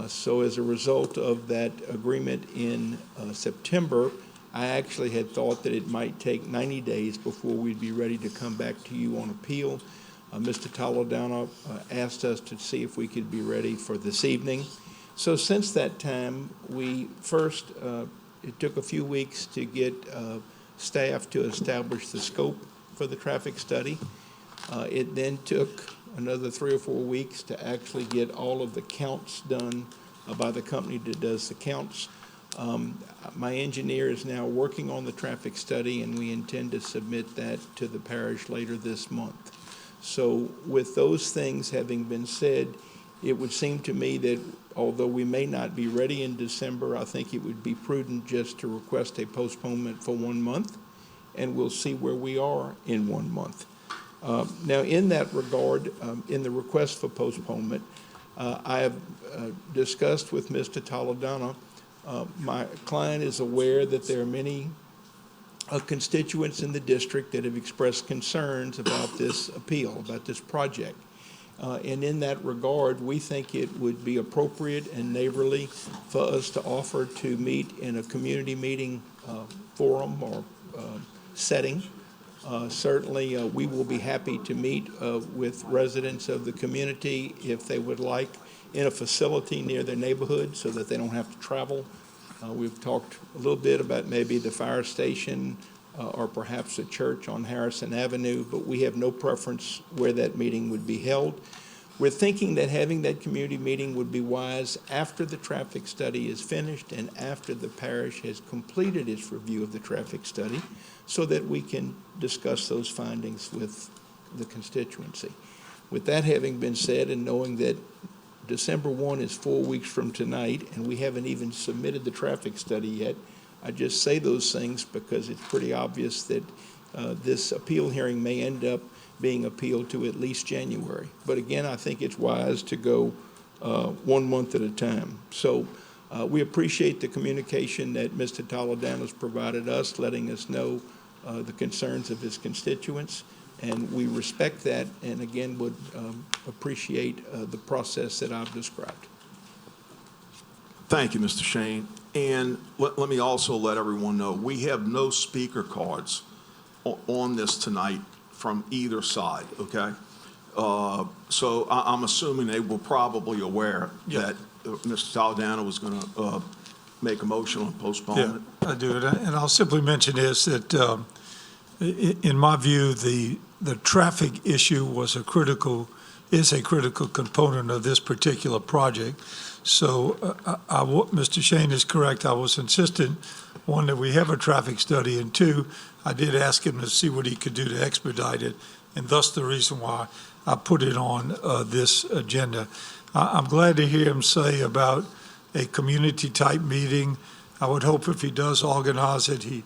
So as a result of that agreement in September, I actually had thought that it might take 90 days before we'd be ready to come back to you on appeal. Mr. Toledano asked us to see if we could be ready for this evening. So since that time, we first, it took a few weeks to get staff to establish the scope for the traffic study. It then took another 3 or 4 weeks to actually get all of the counts done by the company that does the counts. My engineer is now working on the traffic study, and we intend to submit that to the parish later this month. So with those things having been said, it would seem to me that although we may not be ready in December, I think it would be prudent just to request a postponement for 1 month, and we'll see where we are in 1 month. Now, in that regard, in the request for postponement, I have discussed with Mr. Toledano. My client is aware that there are many constituents in the district that have expressed concerns about this appeal, about this project. And in that regard, we think it would be appropriate and neighborly for us to offer to meet in a community meeting forum or setting. Certainly, we will be happy to meet with residents of the community if they would like in a facility near their neighborhood so that they don't have to travel. We've talked a little bit about maybe the fire station or perhaps a church on Harrison Avenue, but we have no preference where that meeting would be held. We're thinking that having that community meeting would be wise after the traffic study is finished and after the parish has completed its review of the traffic study so that we can discuss those findings with the constituency. With that having been said, and knowing that December 1 is 4 weeks from tonight and we haven't even submitted the traffic study yet, I just say those things because it's pretty obvious that this appeal hearing may end up being appealed to at least January. But again, I think it's wise to go 1 month at a time. So we appreciate the communication that Mr. Toledano has provided us, letting us know the concerns of his constituents. and we respect that, and again, would appreciate the process that I've described. Thank you, Mr. Shane. And let me also let everyone know, we have no speaker cards on this tonight from either side, okay? So I'm assuming they were probably aware that Mr. Toledano was going to make a motion on postponement. Yeah, I do. And I'll simply mention this, that in my view, the traffic issue is a critical component of this particular project. So Mr. Shane is correct. I was insistent, one, that we have a traffic study, and two, I did ask him to see what he could do to expedite it, and thus the reason why I put it on this agenda. I'm glad to hear him say about a community-type meeting. I would hope if he does organize it, he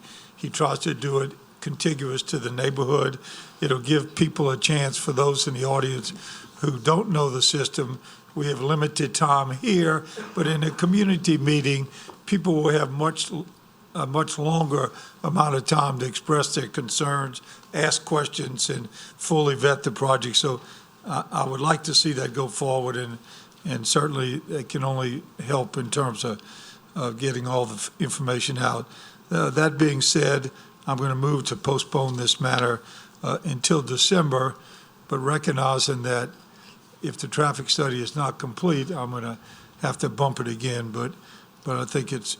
tries to do it contiguous to the neighborhood. It'll give people a chance, for those in the audience who don't know the system. We have limited time here, but in a community meeting, people will have a much longer amount of time to express their concerns, ask questions, and fully vet the project. So I would like to see that go forward, and certainly it can only help in terms of getting all the information out. That being said, I'm going to move to postpone this matter until December, but recognizing that if the traffic study is not complete, I'm going to have to bump it again. But I think it's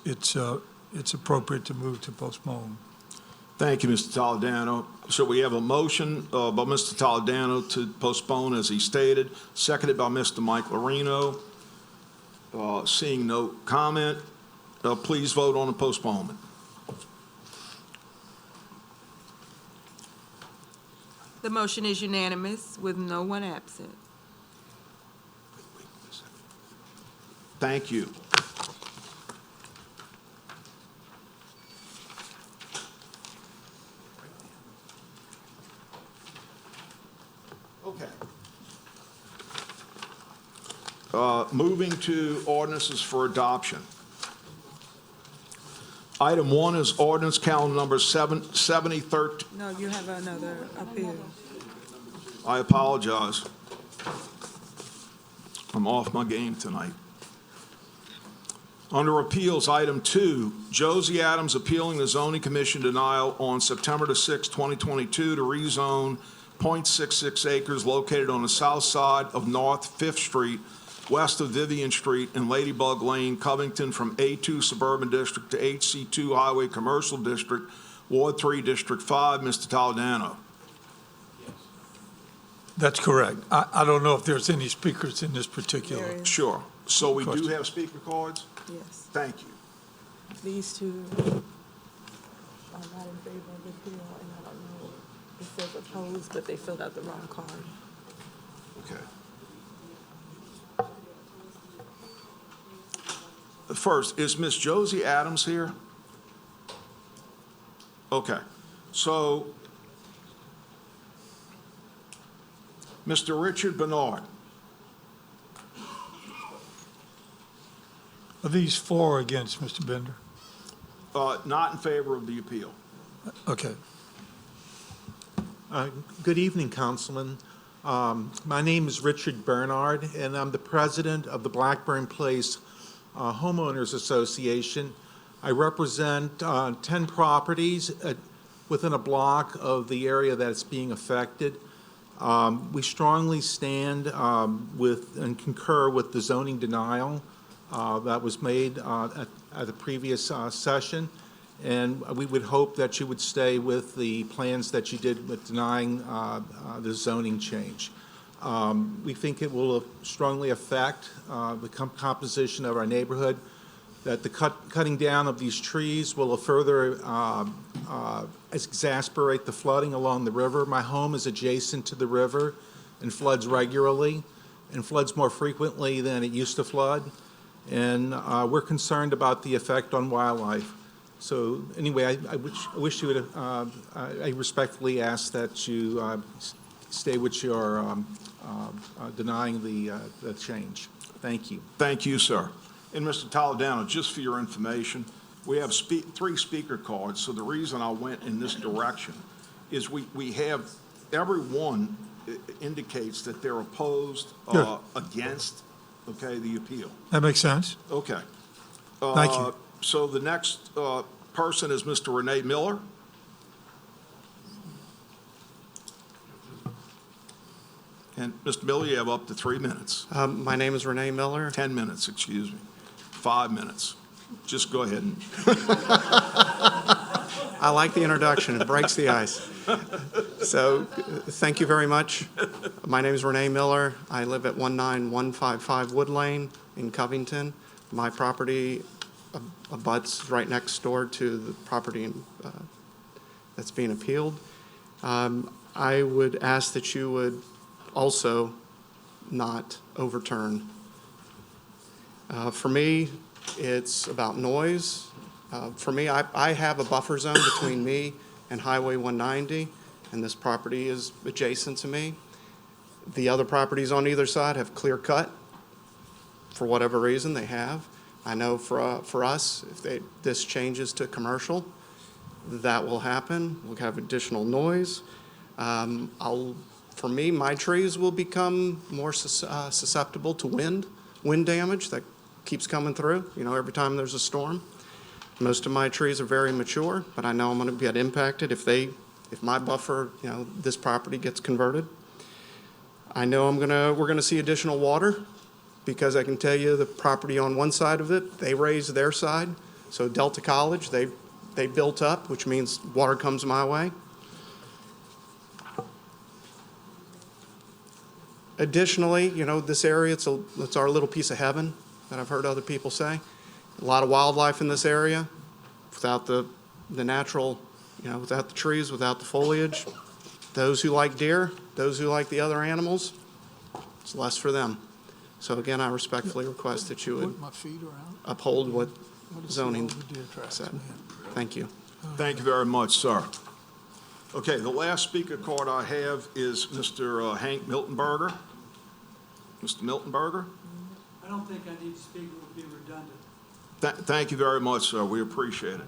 appropriate to move to postpone. Thank you, Mr. Toledano. So we have a motion by Mr. Toledano to postpone, as he stated, seconded by Mr. Mike Lorino. Seeing no comment, please vote on the postponement. The motion is unanimous with no one absent. Thank you. Okay. Moving to ordinances for adoption. Item 1 is ordinance calendar number 7013. No, you have another appeal. I apologize. I'm off my game tonight. Under appeals, item 2, Josie Adams appealing the zoning commission denial on September the 6th, 2022 to rezone .66 acres located on the south side of North 5th Street, west of Vivian Street and Ladybug Lane, Covington, from A2 Suburban District to HC2 Highway Commercial District, Ward 3, District 5. Mr. Toledano. That's correct. I don't know if there's any speakers in this particular. Sure. So we do Question. have speaker cards? Yes. Thank you. These two are not in favor of the appeal, and I don't know. It says opposed, but they filled out the wrong card. Okay. First, is Miss Josie Adams here? Okay. So, Mr. Richard Bernard. Are these for or against, Mr. Bender? Not in favor of the appeal. Okay. Good evening, Councilman. My name is Richard Bernard, and I'm the president of the Blackburn Place Homeowners Association. I represent 10 properties within a block of the area that's being affected. We strongly stand with and concur with the zoning denial that was made at the previous session, and we would hope that you would stay with the plans that you did with denying the zoning change. We think it will strongly affect the composition of our neighborhood, that the cutting down of these trees will further exacerbate the flooding along the river. My home is adjacent to the river and floods regularly, and floods more frequently than it used to flood. And we're concerned about the effect on wildlife. So anyway, I wish you would, I respectfully ask that you stay with your denying the change. Thank you. Thank you, sir. And Mr. Toledano, just for your information, we have 3 speaker cards, so the reason I went in this direction is we have every one indicates that they're opposed, Good. against, okay, the appeal. That makes sense. Okay. Thank you. So the next person is Mr. Renee Miller. And Mr. Miller, you have up to 3 minutes. My name is Renee Miller. 10 minutes, excuse me. 5 minutes. Just go ahead and, I like the introduction. It breaks the ice. So, thank you very much. My name is Renee Miller. I live at 19155 Wood Lane in Covington. My property abuts right next door to the property that's being appealed. I would ask that you would also not overturn. For me, it's about noise. For me, I have a buffer zone between me and Highway 190, and this property is adjacent to me. The other properties on either side have clear cut. For whatever reason, they have. I know for us, if this changes to commercial, that will happen. We'll have additional noise. For me, my trees will become more susceptible to wind damage that keeps coming through, every time there's a storm. Most of my trees are very mature, but I know I'm going to get impacted if my buffer, this property gets converted. I know we're going to see additional water, because I can tell you the property on one side of it, they raised their side. So Delta College, they built up, which means water comes my way. Additionally, this area, it's our little piece of heaven that I've heard other people say. A lot of wildlife in this area. Without the natural, without the trees, without the foliage, those who like deer, those who like the other animals, it's less for them. So again, I respectfully request that you would uphold what zoning said. Thank you. thank you very much, sir. Okay, the last speaker card I have is Mr. Hank Miltenberger. Mr. Miltenberger? I don't think I need to speak, it would be redundant. Thank you very much, sir. We appreciate it.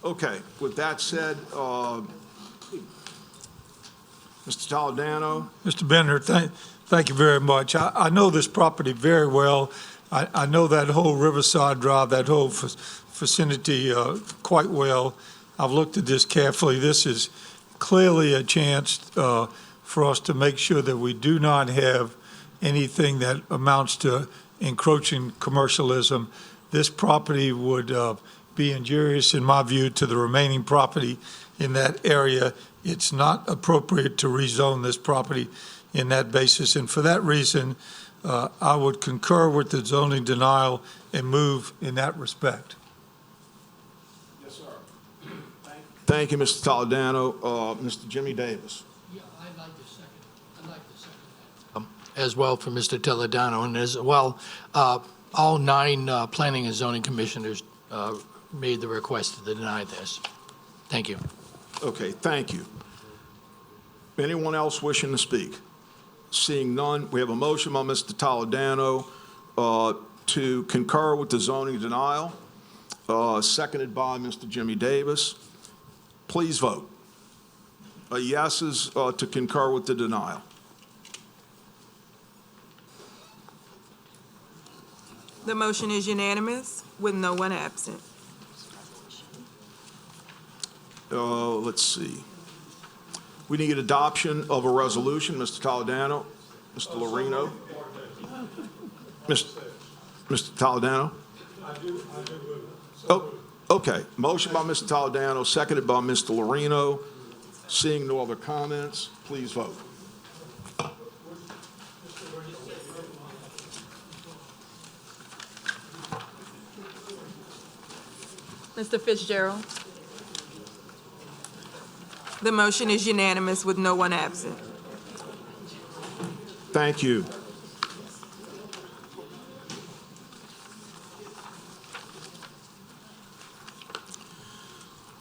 Okay, with that said, Mr. Toledano? Mr. Bender, thank you very much. I know this property very well. I know that whole Riverside Drive, that whole vicinity quite well. I've looked at this carefully. This is clearly a chance for us to make sure that we do not have anything that amounts to encroaching commercialism. This property would be injurious, in my view, to the remaining property in that area. It's not appropriate to rezone this property in that basis, and for that reason, I would concur with the zoning denial and move in that respect. Yes, sir. Thank you, Mr. Toledano. Mr. Jimmy Davis? Yeah, I'd like to second that. As well for Mr. Toledano, and as well, all 9 planning and zoning commissioners made the request to deny this. Thank you. Okay, thank you. Anyone else wishing to speak? Seeing none, we have a motion by Mr. Toledano to concur with the zoning denial, seconded by Mr. Jimmy Davis. Please vote. A yes is to concur with the denial. The motion is unanimous with no one absent. Let's see. We need adoption of a resolution. Mr. Toledano, Mr. Lorino. Mr. Toledano? Oh, okay. Motion by Mr. Toledano, seconded by Mr. Lorino. Seeing no other comments, please vote. Mr. Fitzgerald? The motion is unanimous with no one absent. Thank you.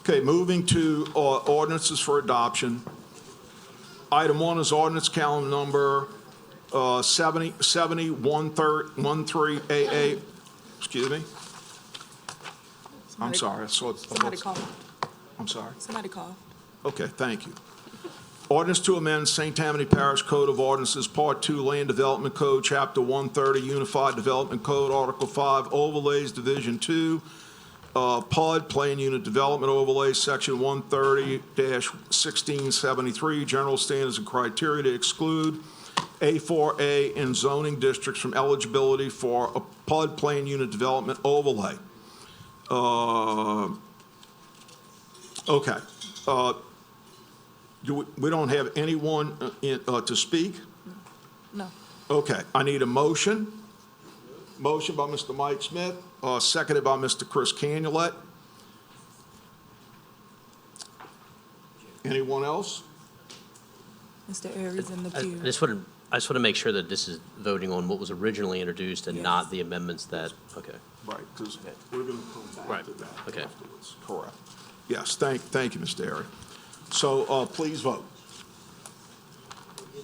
Okay, moving to ordinances for adoption. Item 1 is ordinance calendar number 7013AA. Excuse me. I'm sorry. I saw it. Somebody call. I'm sorry. Somebody call. Okay, thank you. Ordinance to amend St. Tammany Parish Code of Ordinances, Part 2, Land Development Code, Chapter 130, Unified Development Code, Article 5, Overlays, Division 2, PUD, Plan Unit Development Overlay, Section 130-1673, General Standards and Criteria to exclude A4A and zoning districts from eligibility for a PUD Plan Unit Development Overlay. Okay. We don't have anyone to speak? No. Okay, I need a motion. Motion by Mr. Mike Smith, seconded by Mr. Chris Canulet. Anyone else? Mr. Aries in the I pew. just want to make sure that this is voting on what was originally introduced and not the amendments that, okay. Right, because we're going to come back to that Okay. afterwards. Correct. Yes, thank you, Mr. Airy. So please vote. If you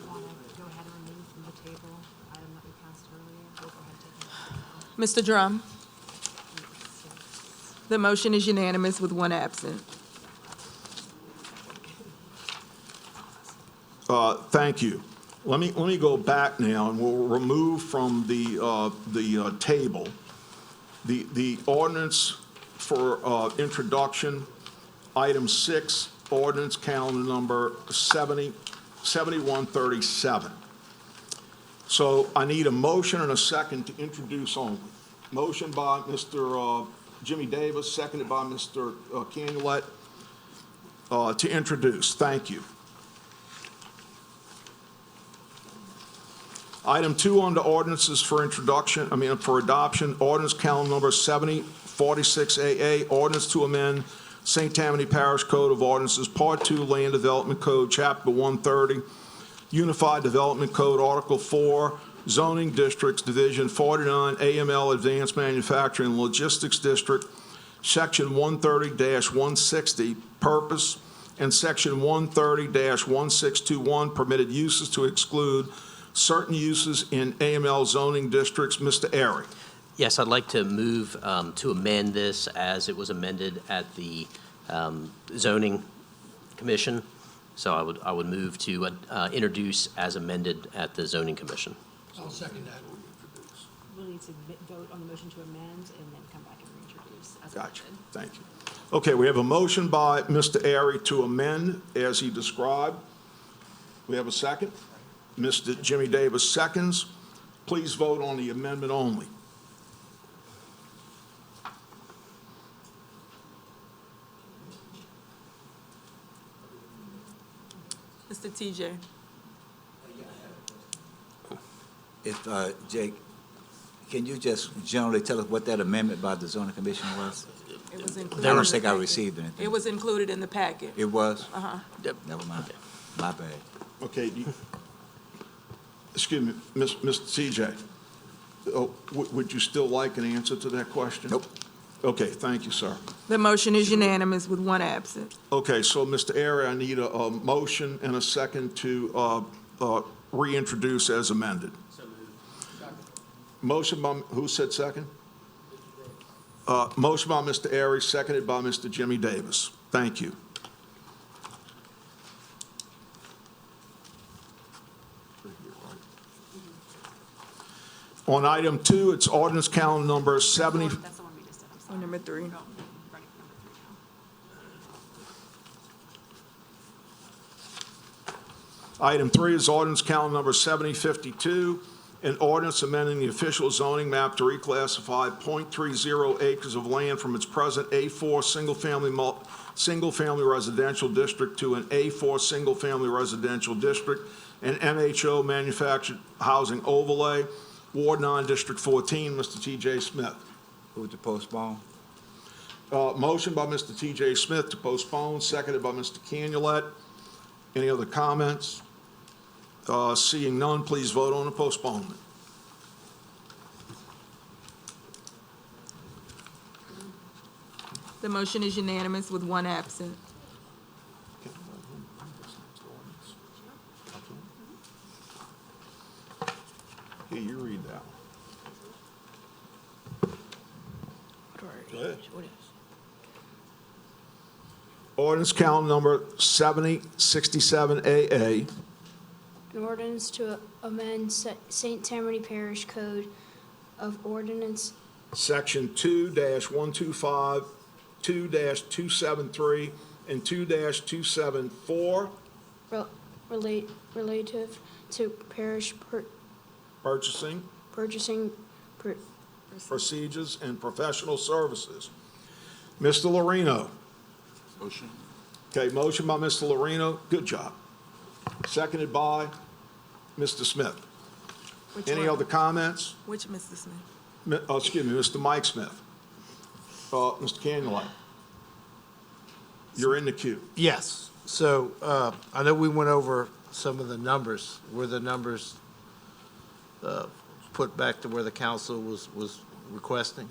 want to go ahead and remove from the table item that we passed earlier, we'll go ahead and take it. Mr. Drum, the motion is unanimous with one absent. Thank you. Let me go back now, and we'll remove from the table the ordinance for introduction, item 6, ordinance calendar number 7137. So I need a motion and a second to introduce only. Motion by Mr. Jimmy Davis, seconded by Mr. Canulet, to introduce. Thank you. Item 2 under ordinances for for adoption, ordinance calendar number 7046AA, ordinance to amend St. Tammany Parish Code of Ordinances, Part 2, Land Development Code, Chapter 130, Unified Development Code, Article 4, Zoning Districts, Division 49, AML Advanced Manufacturing and Logistics District, Section 130-160, Purpose, and Section 130-1621, Permitted Uses to exclude certain uses in AML zoning districts. Mr. Airy. Yes, I'd like to move to amend this as it was amended at the zoning commission. So I would move to introduce as amended at the zoning commission. I'll second that. We'll need to vote on the motion to amend and then come back and reintroduce as Gotcha. amended. Thank you. Okay, we have a motion by Mr. Airy to amend as he described. We have a second. Mr. Jimmy Davis seconds. Please vote on the amendment only. Mr. TJ. If, Jake, can you just generally tell us what that amendment by the zoning commission was? It was I included. don't think I received anything. It was included in the packet. It was? Uh-huh. Never mind. My bad. Okay. Excuse me, Mr. TJ. Oh, would you still like an answer to that question? Nope. Okay, thank you, sir. The motion is unanimous with one absent. Okay, so Mr. Airy, I need a motion and a second to reintroduce as amended. Motion by, who said second? Motion by Mr. Airy, seconded by Mr. Jimmy Davis. Thank you. On item 2, it's ordinance calendar number 70. That's the one we just did. I'm sorry. Number 3. Ready for number 3 now. Item 3 is ordinance calendar number 7052, an ordinance amending the official zoning map to reclassify .30 acres of land from its present A4 single-family residential district to an A4 single-family residential district, an MHO manufactured housing overlay, Ward 9, District 14. Mr. T.J. Smith. Move to postpone. Motion by Mr. T.J. Smith to postpone, seconded by Mr. Canulet. Any other comments? Seeing none, please vote on the postponement. The motion is unanimous with one absent. Here, you read that one. Go ahead. Ordinance count number 7067AA. An ordinance to amend St. Tammany Parish Code of Ordinance, Section 2-125, 2-273, and 2-274, relative to parish purchasing, procedures, and professional services. Mr. Lorino. Motion. Okay, motion by Mr. Lorino. Good job. Seconded by Mr. Smith. Which Any one? other comments? Which Mr. Smith? Excuse me, Mr. Mike Smith. Mr. Cannulite. You're in the queue. Yes. So I know we went over some of the numbers. Were the numbers put back to where the council was requesting?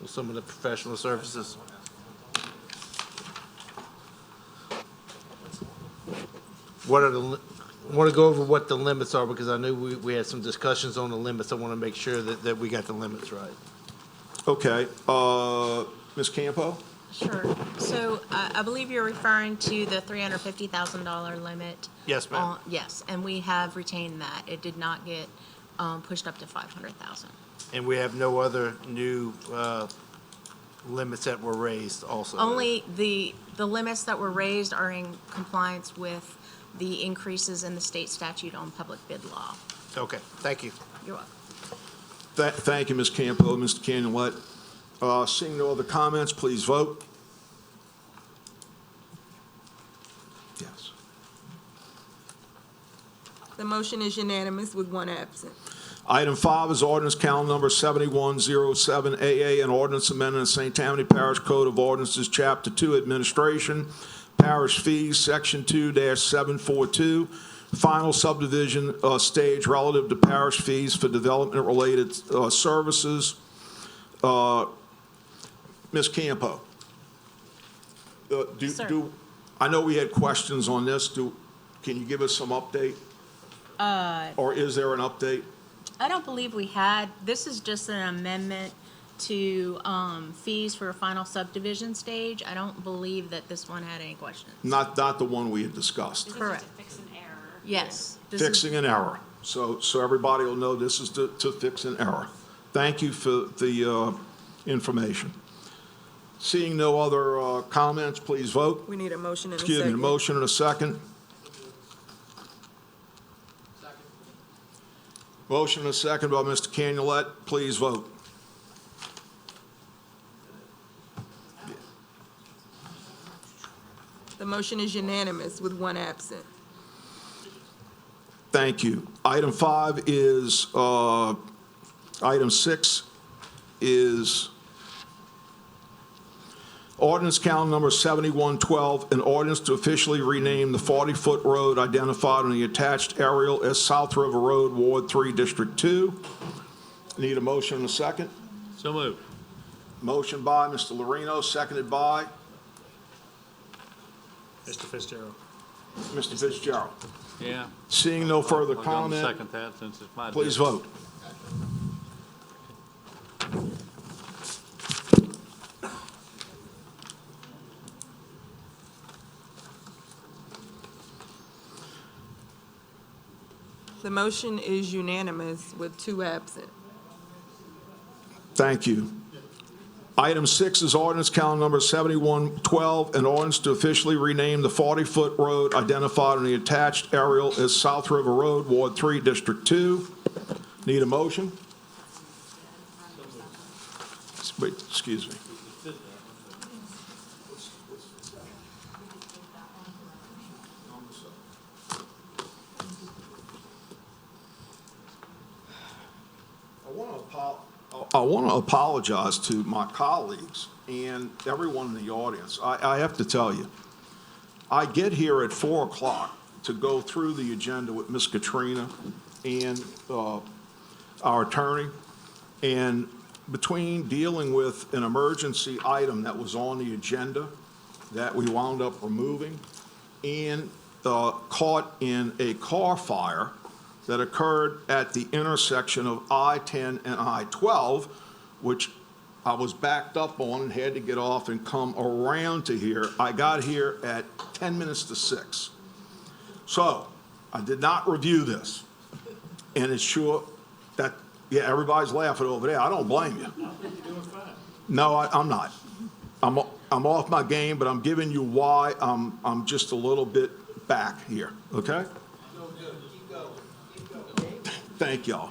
With some of the professional services? What are the, I want to go over what the limits are because I knew we had some discussions on the limits. I want to make sure that we got the limits right. Okay. Ms. Campo? Sure. So I believe you're referring to the $350,000 limit. Yes, ma'am. Yes, and we have retained that. It did not get pushed up to $500,000. And we have no other new limits that were raised also? Only the limits that were raised are in compliance with the increases in the state statute on public bid law. Okay, thank you. You're welcome. Thank you, Ms. Campo. Mr. Cannulite. Seeing no other comments, please vote. Yes. The motion is unanimous with one absent. Item 5 is ordinance count number 7107AA, an ordinance amending the St. Tammany Parish Code of Ordinances, Chapter 2, Administration, Parish Fees, Section 2-742, final subdivision stage relative to parish fees for development-related services. Ms. Campo, Sir. I know we had questions on this. Can you give us some update? Or is there an update? I don't believe we had. This is just an amendment to fees for a final subdivision stage. I don't believe that this one had any questions. Not the one we had discussed. Correct. fix an error. Yes. Fixing an error. So everybody will know this is to fix an error. Thank you for the information. Seeing no other comments, please vote. We need a motion and a Excuse me, second. a motion and a second. Motion and a second by Mr. Cannulite. Please vote. The motion is unanimous with one absent. Thank you. Item 5 is, item 6 is ordinance count number 7112, an ordinance to officially rename the 40-foot road identified on the attached aerial as South River Road, Ward 3, District 2. Need a motion and a second? So moved. Motion by Mr. Lorino, seconded by Mr. Fitzgerald. Mr. Fitzgerald. Yeah. Seeing no further I'll comment, second that since it's my. please vote. The motion is unanimous with two absent. Thank you. Item 6 is ordinance count number 7112, an ordinance to officially rename the 40-foot road identified on the attached aerial as South River Road, Ward 3, District 2. Need a motion? Wait, excuse me. I want to apologize to my colleagues and everyone in the audience. I have to tell you, I get here at 4 o'clock to go through the agenda with Ms. Katrina and our attorney, and between dealing with an emergency item that was on the agenda that we wound up removing and caught in a car fire that occurred at the intersection of I-10 and I-12, which I was backed up on and had to get off and come around to here. I got here at 10 minutes to 6. So I did not review this. And it's sure that, yeah, everybody's laughing over there. I don't blame you. No, I'm not. I'm off my game, but I'm giving you why I'm just a little bit back here, okay? Thank y'all.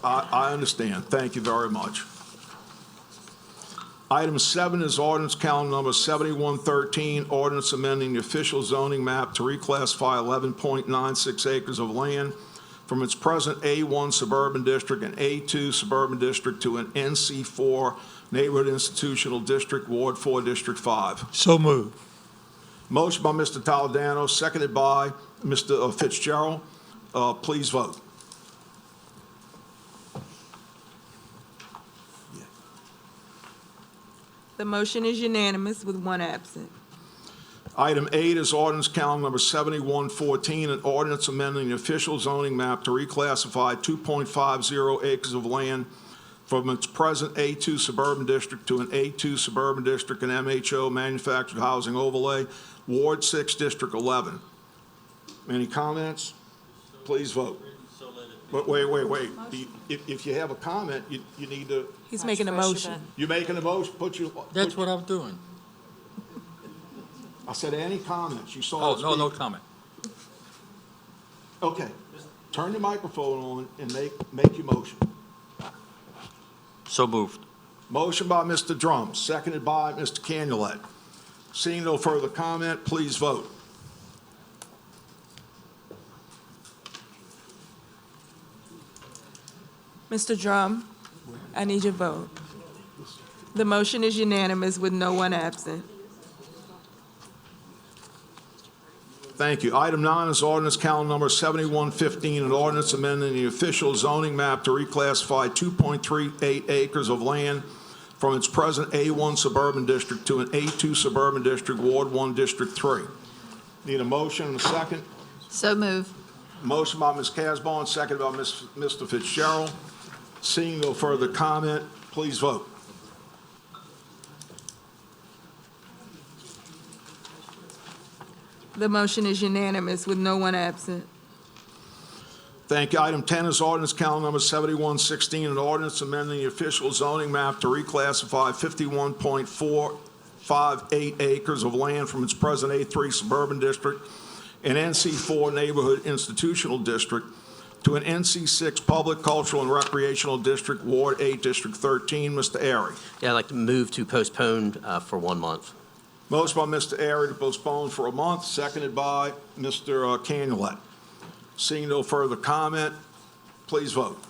I understand. Thank you very much. Item 7 is ordinance calendar number 7113, ordinance amending the official zoning map to reclassify 11.96 acres of land from its present A1 suburban district and A2 suburban district to an NC4 neighborhood institutional district, Ward 4, District 5. So moved. Motion by Mr. Toledano, seconded by Mr. Fitzgerald. Please vote. The motion is unanimous with one absent. Item 8 is ordinance calendar number 7114, an ordinance amending the official zoning map to reclassify 2.50 acres of land from its present A2 suburban district to an A2 suburban district and MHO manufactured housing overlay, Ward 6, District 11. Any comments? Please vote. Wait. If you have a comment, you need to. He's making a motion. You making a motion? That's what I'm doing. I said any comments? You saw. Oh, no comment. Okay. Turn your microphone on and make your motion. So moved. Motion by Mr. Drum, seconded by Mr. Canulet. Seeing no further comment, please vote. Mr. Drum, I need your vote. The motion is unanimous with no one absent. Thank you. Item 9 is ordinance calendar number 7115, an ordinance amending the official zoning map to reclassify 2.38 acres of land from its present A1 suburban district to an A2 suburban district, Ward 1, District 3. Need a motion and a second? So move. Motion by Ms. Casbon, seconded by Mr. Fitzgerald. Seeing no further comment, please vote. The motion is unanimous with no one absent. Thank you. Item 10 is ordinance calendar number 7116, an ordinance amending the official zoning map to reclassify 51.458 acres of land from its present A3 suburban district and NC4 neighborhood institutional district to an NC6 public, cultural, and recreational district, Ward 8, District 13. Mr. Airy. Yeah, I'd like to move to postpone for 1 month. Motion by Mr. Airy to postpone for a month, seconded by Mr. Canulet. Seeing no further comment, please vote.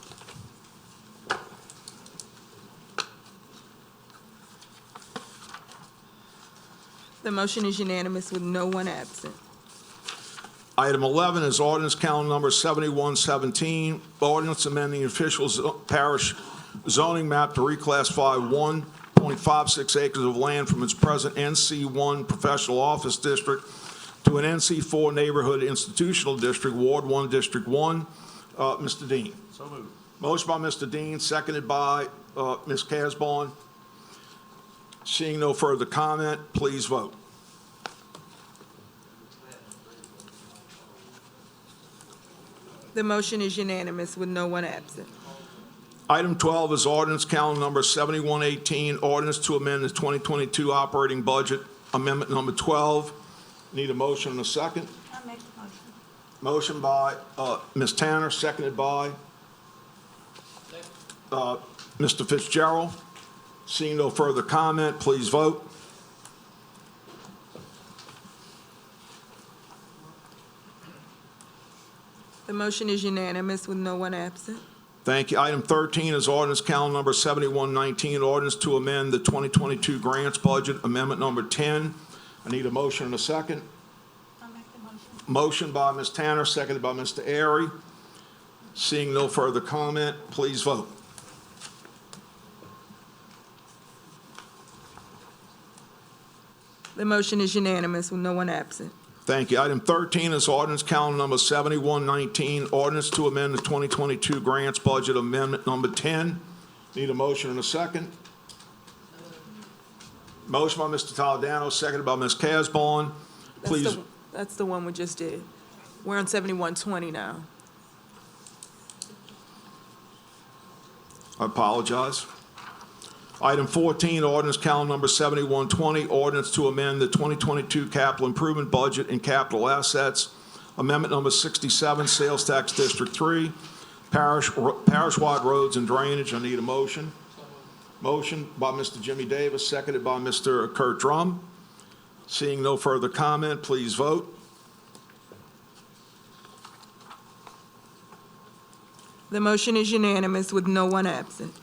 The motion is unanimous with no one absent. Item 11 is ordinance calendar number 7117, ordinance amending the official parish zoning map to reclassify 1.56 acres of land from its present NC1 professional office district to an NC4 neighborhood institutional district, Ward 1, District 1. Mr. Dean. So moved. Motion by Mr. Dean, seconded by Ms. Casbon. Seeing no further comment, please vote. The motion is unanimous with no one absent. Item 12 is ordinance calendar number 7118, ordinance to amend the 2022 operating budget, amendment number 12. Need a motion and a second? I'll make the motion. Motion by Ms. Tanner, seconded by Mr. Fitzgerald. Seeing no further comment, please vote. The motion is unanimous with no one absent. Thank you. Item 13 is ordinance calendar number 7119, ordinance to amend the 2022 grants budget, amendment number 10. I need a motion and a second. I'll make the motion. Motion by Ms. Tanner, seconded by Mr. Airy. Seeing no further comment, please vote. The motion is unanimous with no one absent. Thank you. Item 13 is ordinance calendar number 7119, ordinance to amend the 2022 grants budget amendment number 10. Need a motion and a second. Motion by Mr. Toledano, seconded by Ms. Casborn. Please. That's the one we just did. We're on 7120 now. I apologize. Item 14, ordinance calendar number 7120, ordinance to amend the 2022 capital improvement budget and capital assets. Amendment number 67, sales tax District 3, parish-wide roads and drainage. I need a motion. Motion by Mr. Jimmy Davis, seconded by Mr. Kurt Drum. Seeing no further comment, please vote. The motion is unanimous with no one absent.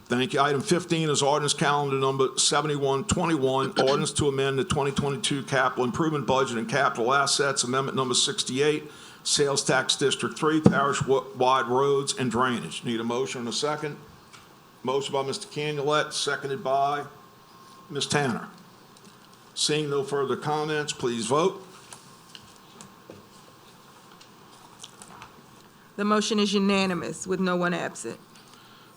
Thank you. Item 15 is ordinance calendar number 7121, ordinance to amend the 2022 capital improvement budget and capital assets. Amendment number 68, sales tax District 3, parish-wide roads and drainage. Need a motion and a second. Motion by Mr. Canulette, seconded by Ms. Tanner. Seeing no further comments, please vote. The motion is unanimous with no one absent.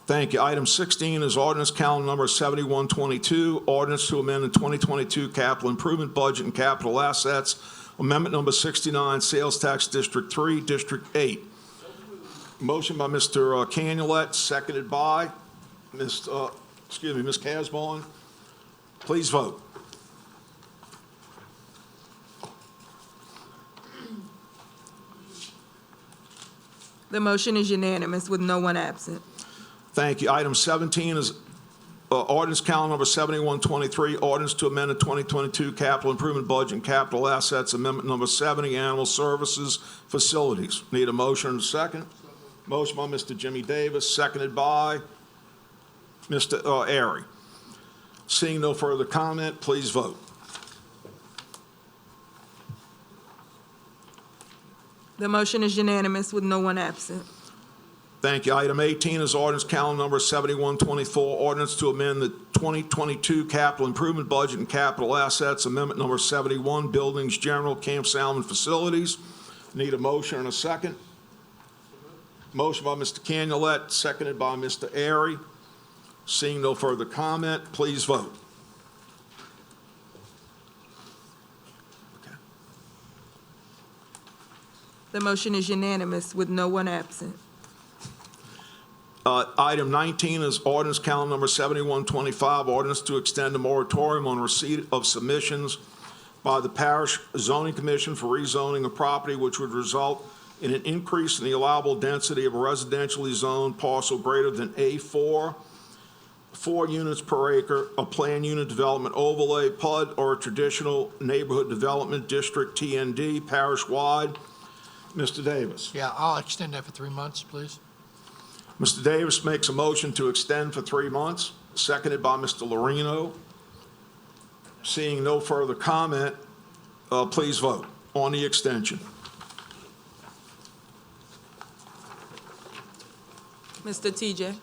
Thank you. Item 16 is ordinance calendar number 7122, ordinance to amend the 2022 capital improvement budget and capital assets. Amendment number 69, sales tax District 3, District 8. Motion by Mr. Canulette, seconded by Ms. Casborn. Please vote. The motion is unanimous with no one absent. Thank you. Item 17 is ordinance calendar number 7123, ordinance to amend the 2022 capital improvement budget and capital assets. Amendment number 70, animal services facilities. Need a motion and a second. Motion by Mr. Jimmy Davis, seconded by Mr. Airy. Seeing no further comment, please vote. The motion is unanimous with no one absent. Thank you. Item 18 is ordinance calendar number 7124, ordinance to amend the 2022 capital improvement budget and capital assets. Amendment number 71, buildings, general, Camp Salmon facilities. Need a motion and a second. Motion by Mr. Canulette, seconded by Mr. Airy. Seeing no further comment, please vote. The motion is unanimous with no one absent. Item 19 is ordinance calendar number 7125, ordinance to extend a moratorium on receipt of submissions by the Parish Zoning Commission for rezoning of property which would result in an increase in the allowable density of a residentially zoned parcel greater than A4, 4 units per acre, a planned unit development overlay, PUD, or a traditional neighborhood development district, TND, parish-wide. Mr. Davis. Yeah, I'll extend that for 3 months, please. Mr. Davis makes a motion to extend for 3 months, seconded by Mr. Lorino. Seeing no further comment, please vote on the extension. Mr. TJ?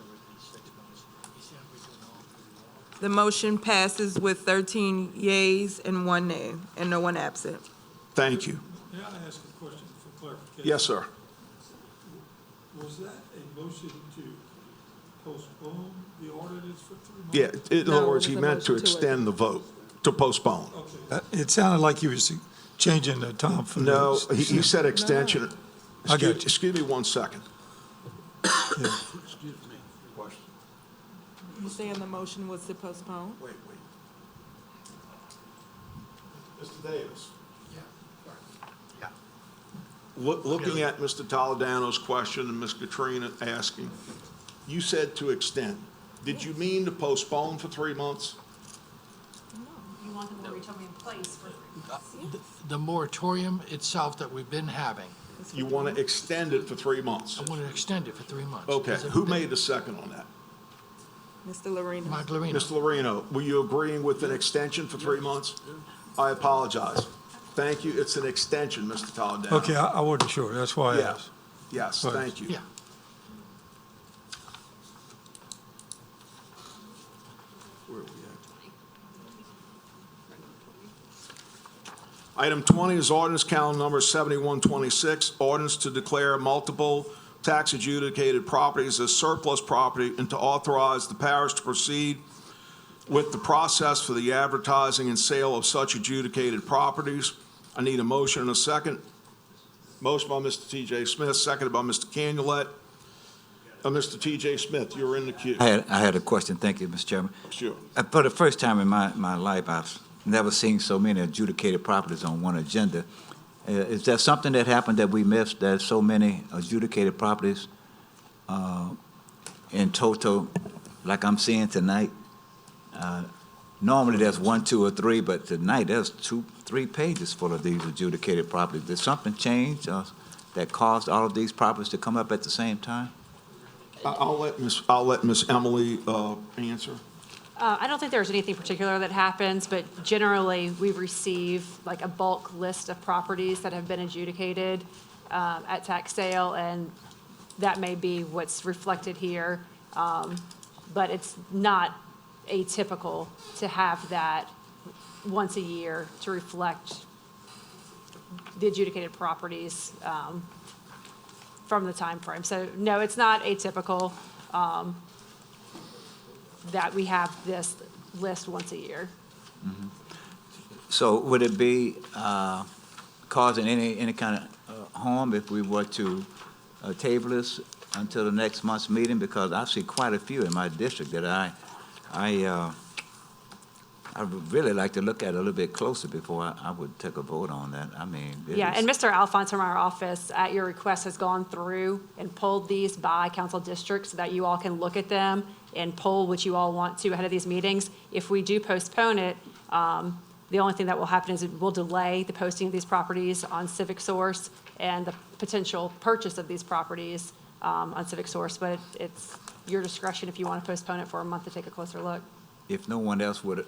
The motion passes with 13 yeas and 1 nay, and no one absent. Thank you. May I ask a question for clarification? Yes, sir. Was that a motion to postpone the ordinance for 3 months? Yeah, in other words, he meant to extend the vote, to postpone. It sounded like he was changing the time for No, this. he said extension. I got you. Excuse me 1 second. You saying the motion was to postpone? Wait. Mr. Davis. Yeah. Looking at Mr. Toledano's question and Ms. Katrina asking, you said to extend. Did you mean to postpone for 3 months? You want the moratorium in place for 3 months? The moratorium itself that we've been having, You want to extend it for 3 months? I want to extend it for 3 months. Okay, who made the second on that? Mr. Lorino? Mike Lorino. Mr. Lorino, were you agreeing with an extension for 3 months? I apologize. Thank you, it's an extension, Mr. Toledano. Okay, I wasn't sure, that's why I Yeah. asked. Yes, Right. thank you. Yeah. Where are we Item 20 is ordinance calendar number 7126, ordinance to declare multiple tax adjudicated properties as surplus property and to authorize the parish to proceed with the process for the advertising and sale of such adjudicated properties. I need a motion and a second. Motion by Mr. T.J. Smith, seconded by Mr. Canulet. Mr. T.J. Smith, you're in the queue. I had a question. Thank you, Mr. Chairman. Sure. For the first time in my life, I've never seen so many adjudicated properties on one agenda. Is there something that happened that we missed, that so many adjudicated properties in total, like I'm seeing tonight? Normally there's 1, 2, or 3, but tonight there's 2, 3 pages full of these adjudicated properties. Did something change that caused all of these properties to come up at the same time? I'll let Ms. Emily answer. I don't think there's anything particular that happens, but generally, we receive like a bulk list of properties that have been adjudicated at tax sale, and that may be what's reflected here. But it's not atypical to have that once a year to reflect the adjudicated properties from the time frame. So no, it's not atypical that we have this list once a year. Mm-hmm. So would it be causing any kind of harm if we were to table this until the next month's meeting? Because I see quite a few in my district that I would really like to look at a little bit closer before I would take a vote on that. I mean, Yeah, and Mr. Alphonse from our office, at your request, has gone through and pulled these by council districts so that you all can look at them and poll what you all want to ahead of these meetings. If we do postpone it, the only thing that will happen is it will delay the posting of these properties on Civic Source and the potential purchase of these properties on Civic Source, but it's your discretion if you want to postpone it for a month to take a closer look. If no one else would,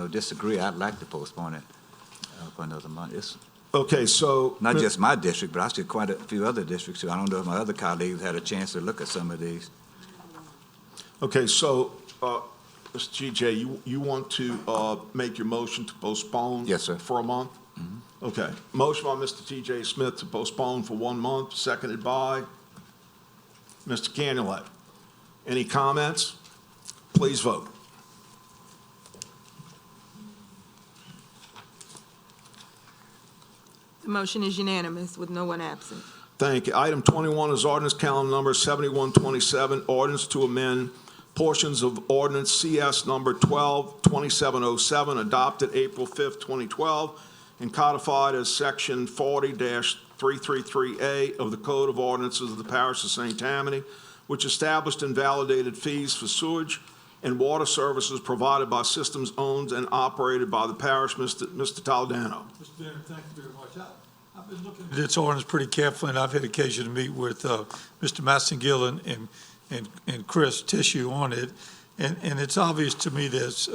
disagree, I'd like to postpone it for another month. It's Okay, so. not just my district, but I see quite a few other districts too. I don't know if my other colleagues had a chance to look at some of these. Okay, so, Mr. G.J., you want to make your motion to postpone? Yes, sir. For a month? Mm-hmm. Okay. Motion by Mr. T.J. Smith to postpone for 1 month, seconded by Mr. Canulet. Any comments? Please vote. The motion is unanimous with no one absent. Thank you. Item 21 is ordinance calendar number 7127, ordinance to amend portions of ordinance CS number 122707, adopted April 5th, 2012, and codified as section 40-333A of the Code of Ordinances of the Parish of St. Tammany, which established and validated fees for sewage and water services provided by systems owned and operated by the parish. Mr. Toledano. Mr. Banner, thank you very much. I've been looking at this ordinance pretty carefully, and I've had occasion to meet with Mr. Massengill and Chris Tissue on it, and it's obvious to me there's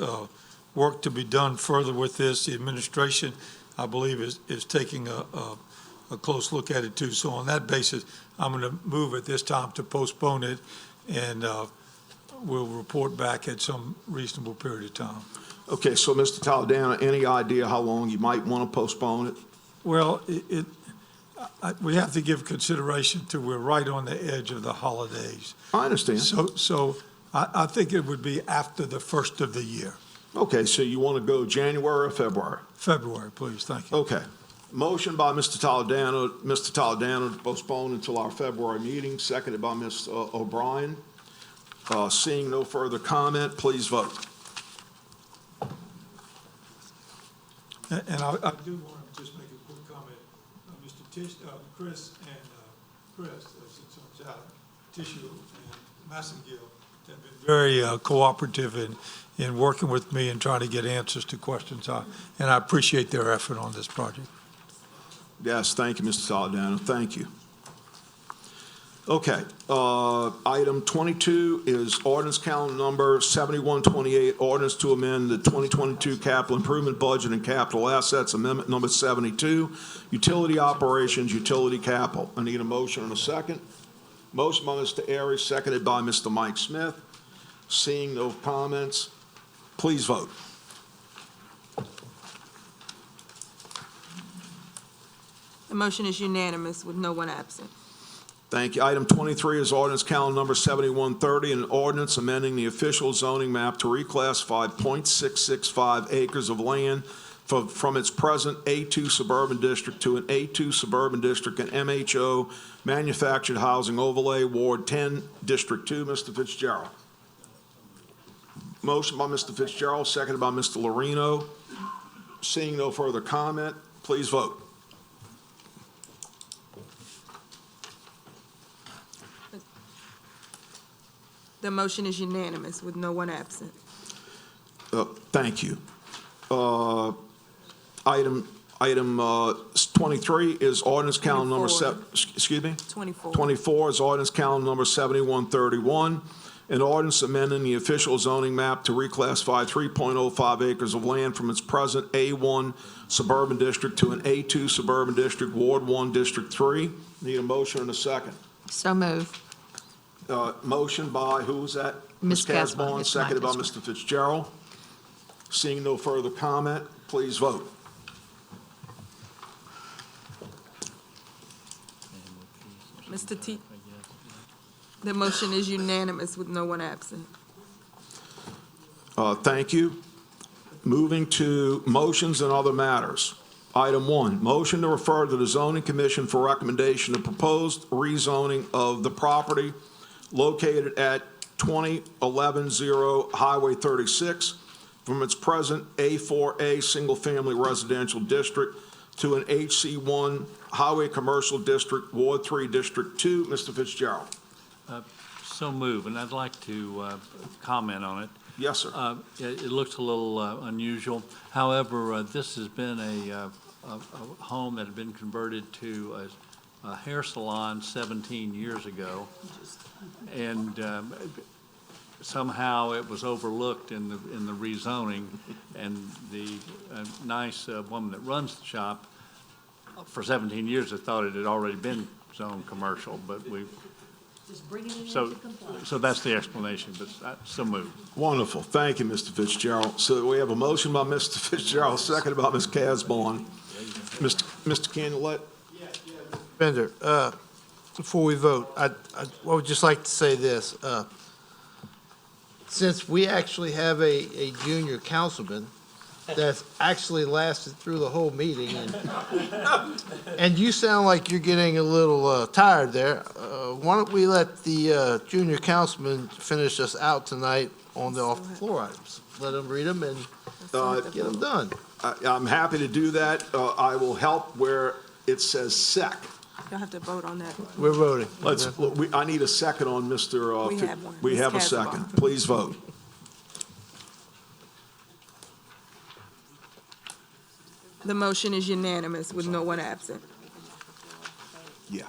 work to be done further with this. The administration, I believe, is taking a close look at it too. So on that basis, I'm going to move at this time to postpone it, and we'll report back at some reasonable period of time. Okay, so Mr. Toledano, any idea how long you might want to postpone it? Well, we have to give consideration to we're right on the edge of the holidays. I understand. So I think it would be after the first of the year. Okay, so you want to go January or February? February, please, thank you. Okay. Motion by Mr. Toledano to postpone until our February meeting, seconded by Ms. O'Brien. Seeing no further comment, please vote. And I do want to just make a quick comment. Mr. Chris and Chris, since I'm out, Tissue and Massengill have been very cooperative in working with me and trying to get answers to questions. And I appreciate their effort on this project. Yes, thank you, Mr. Toledano. Thank you. Okay, item 22 is ordinance calendar number 7128, ordinance to amend the 2022 capital improvement budget and capital assets, amendment number 72, utility operations, utility capital. I need a motion and a second. Motion by Mr. Airy, seconded by Mr. Mike Smith. Seeing no comments, please vote. The motion is unanimous with no one absent. Thank you. Item 23 is ordinance calendar number 7130, an ordinance amending the official zoning map to reclassify .665 acres of land from its present A2 suburban district to an A2 suburban district and MHO manufactured housing overlay, Ward 10, District 2. Mr. Fitzgerald. Motion by Mr. Fitzgerald, seconded by Mr. Lorino. Seeing no further comment, please vote. The motion is unanimous with no one absent. Thank you. Item 23 is ordinance calendar number 24. 24 is ordinance calendar number 7131, an ordinance amending the official zoning map to reclassify 3.05 acres of land from its present A1 suburban district to an A2 suburban district, Ward 1, District 3. Need a motion and a second. So move. Motion by, who was that? Ms. Casbon. Casbon, seconded by Mr. Fitzgerald. Seeing no further comment, please vote. Mr. T. The motion is unanimous with no one absent. Thank you. Moving to motions and other matters. Item 1, motion to refer to the zoning commission for recommendation of proposed rezoning of the property located at 20110 Highway 36 from its present A4A single-family residential district to an HC1 Highway Commercial District, Ward 3, District 2. Mr. Fitzgerald. So move, and I'd like to comment on it. Yes, sir. It looks a little unusual. However, this has been a home that had been converted to a hair salon 17 years ago, and somehow it was overlooked in the rezoning, and the nice woman that runs the shop for 17 years has thought it had already been zoned commercial, but we. So that's the explanation, but so moved. Wonderful. Thank you, Mr. Fitzgerald. So we have a motion by Mr. Fitzgerald, seconded by Ms. Casbon. Mr. Canulette? Bender, before we vote, I would just like to say this. Since we actually have a junior councilman that's actually lasted through the whole meeting, and you sound like you're getting a little tired there, why don't we let the junior councilman finish us out tonight on the off-the-floor items? Let him read them and get them done. I'm happy to do that. I will help where it says sec. Y'all have to vote on that. We're voting. I need a second on Mr. We have one. We Ms. have a Casabon. second. Please vote. The motion is unanimous with no one absent. Yeah.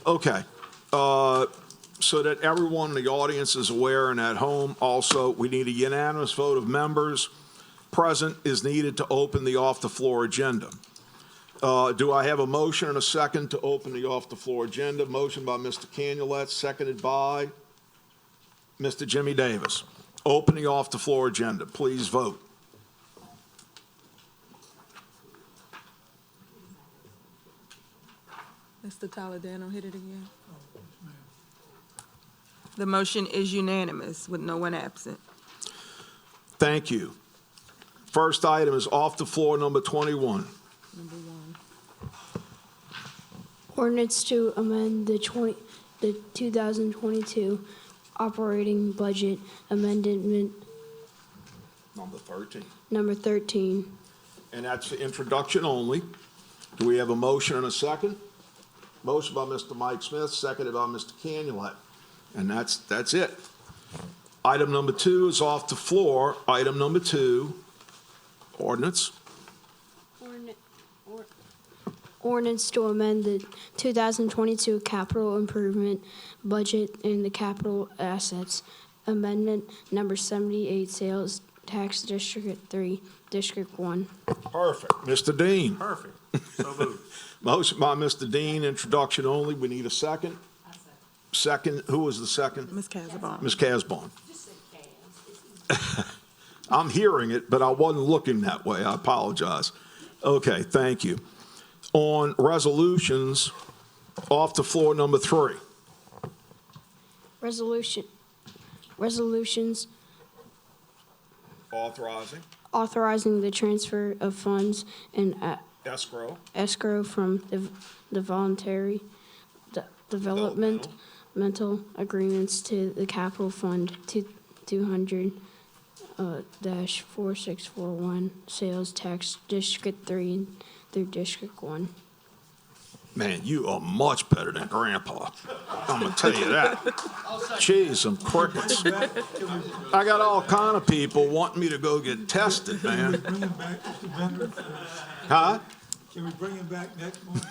Okay. So that everyone in the audience is aware and at home, also, we need a unanimous vote of members present is needed to open the off-the-floor agenda. Do I have a motion and a second to open the off-the-floor agenda? Motion by Mr. Canulette, seconded by Mr. Jimmy Davis. Open the off-the-floor agenda. Please vote. Mr. Toledano, hit it again. The motion is unanimous with no one absent. Thank you. First item is off the floor number 21. Number 1. Ordinance to amend the 2022 operating budget amendment Number 13. number 13. And that's the introduction only. Do we have a motion and a second? Motion by Mr. Mike Smith, seconded by Mr. Canulette. And that's it. Item number 2 is off the floor. Item number 2, ordinance. Ordinance to amend the 2022 capital improvement budget in the capital assets amendment number 78, sales tax district 3, district 1. Perfect. Mr. Dean. Perfect. So moved. Motion by Mr. Dean, introduction only. We need a second. Second, who was the second? Ms. Casabon. Ms. Casbon. I'm hearing it, but I wasn't looking that way. I apologize. Okay, thank you. on resolutions off the floor number 3. Resolutions Authorizing authorizing the transfer of funds and escrow from the voluntary developmental agreements to the capital fund to 200-4641 sales tax District 3 through District 1. Man, you are much better than Grandpa. I'm gonna tell you that. Jeez, some crickets. I got all kind of people wanting me to go get tested, man. Bring him back, Mr. Bender? Huh? Can we bring him back next month?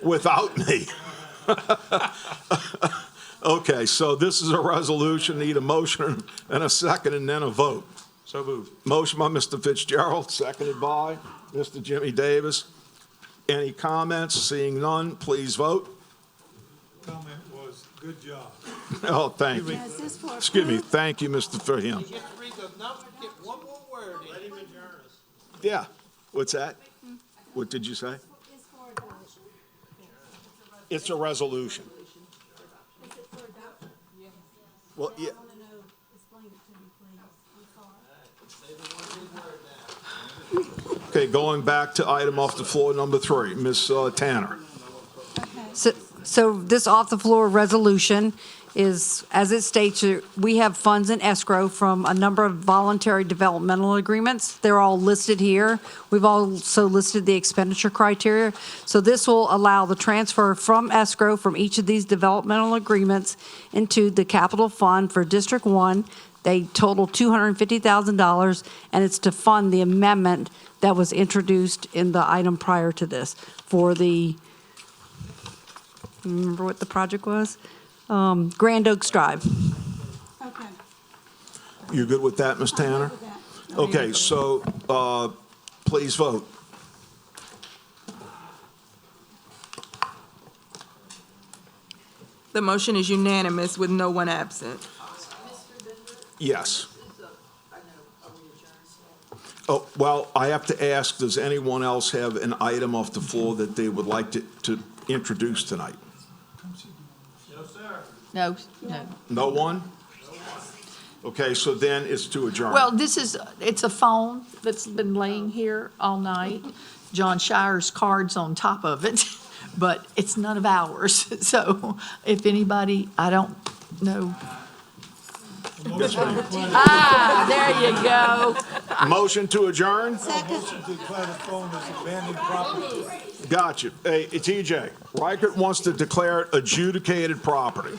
Without me. Okay, so this is a resolution, need a motion and a second and then a vote. So moved. Motion by Mr. Fitzgerald, seconded by Mr. Jimmy Davis. Any comments? Seeing none, please vote. Comment was, good job. Oh, thank you. Excuse me, thank you, Mr. Fahim. Just read the number, get one more word in. Let him adjourn us. Yeah, what's that? What did you say? It's a resolution. Well, yeah. Okay, going back to item off the floor number 3, Ms. Tanner. So this off-the-floor resolution is, as it states, we have funds in escrow from a number of voluntary developmental agreements. They're all listed here. We've also listed the expenditure criteria. So this will allow the transfer from escrow from each of these developmental agreements into the capital fund for District 1. They total $250,000, and it's to fund the amendment that was introduced in the item prior to this for the, remember what the project was? Grand Oaks Drive. Okay. You good with that, Ms. Tanner? Okay, so please vote. The motion is unanimous with no one absent. Yes. Oh, well, I have to ask, does anyone else have an item off the floor that they would like to introduce tonight? No. No one? Okay, so then it's to adjourn. Well, it's a phone that's been laying here all night. John Shire's card's on top of it, but it's none of ours. So if anybody, I don't know. There you go. Motion to adjourn? Motion to declare the phone as abandoned property. Gotcha. Hey, TJ, Reichert wants to declare it adjudicated property.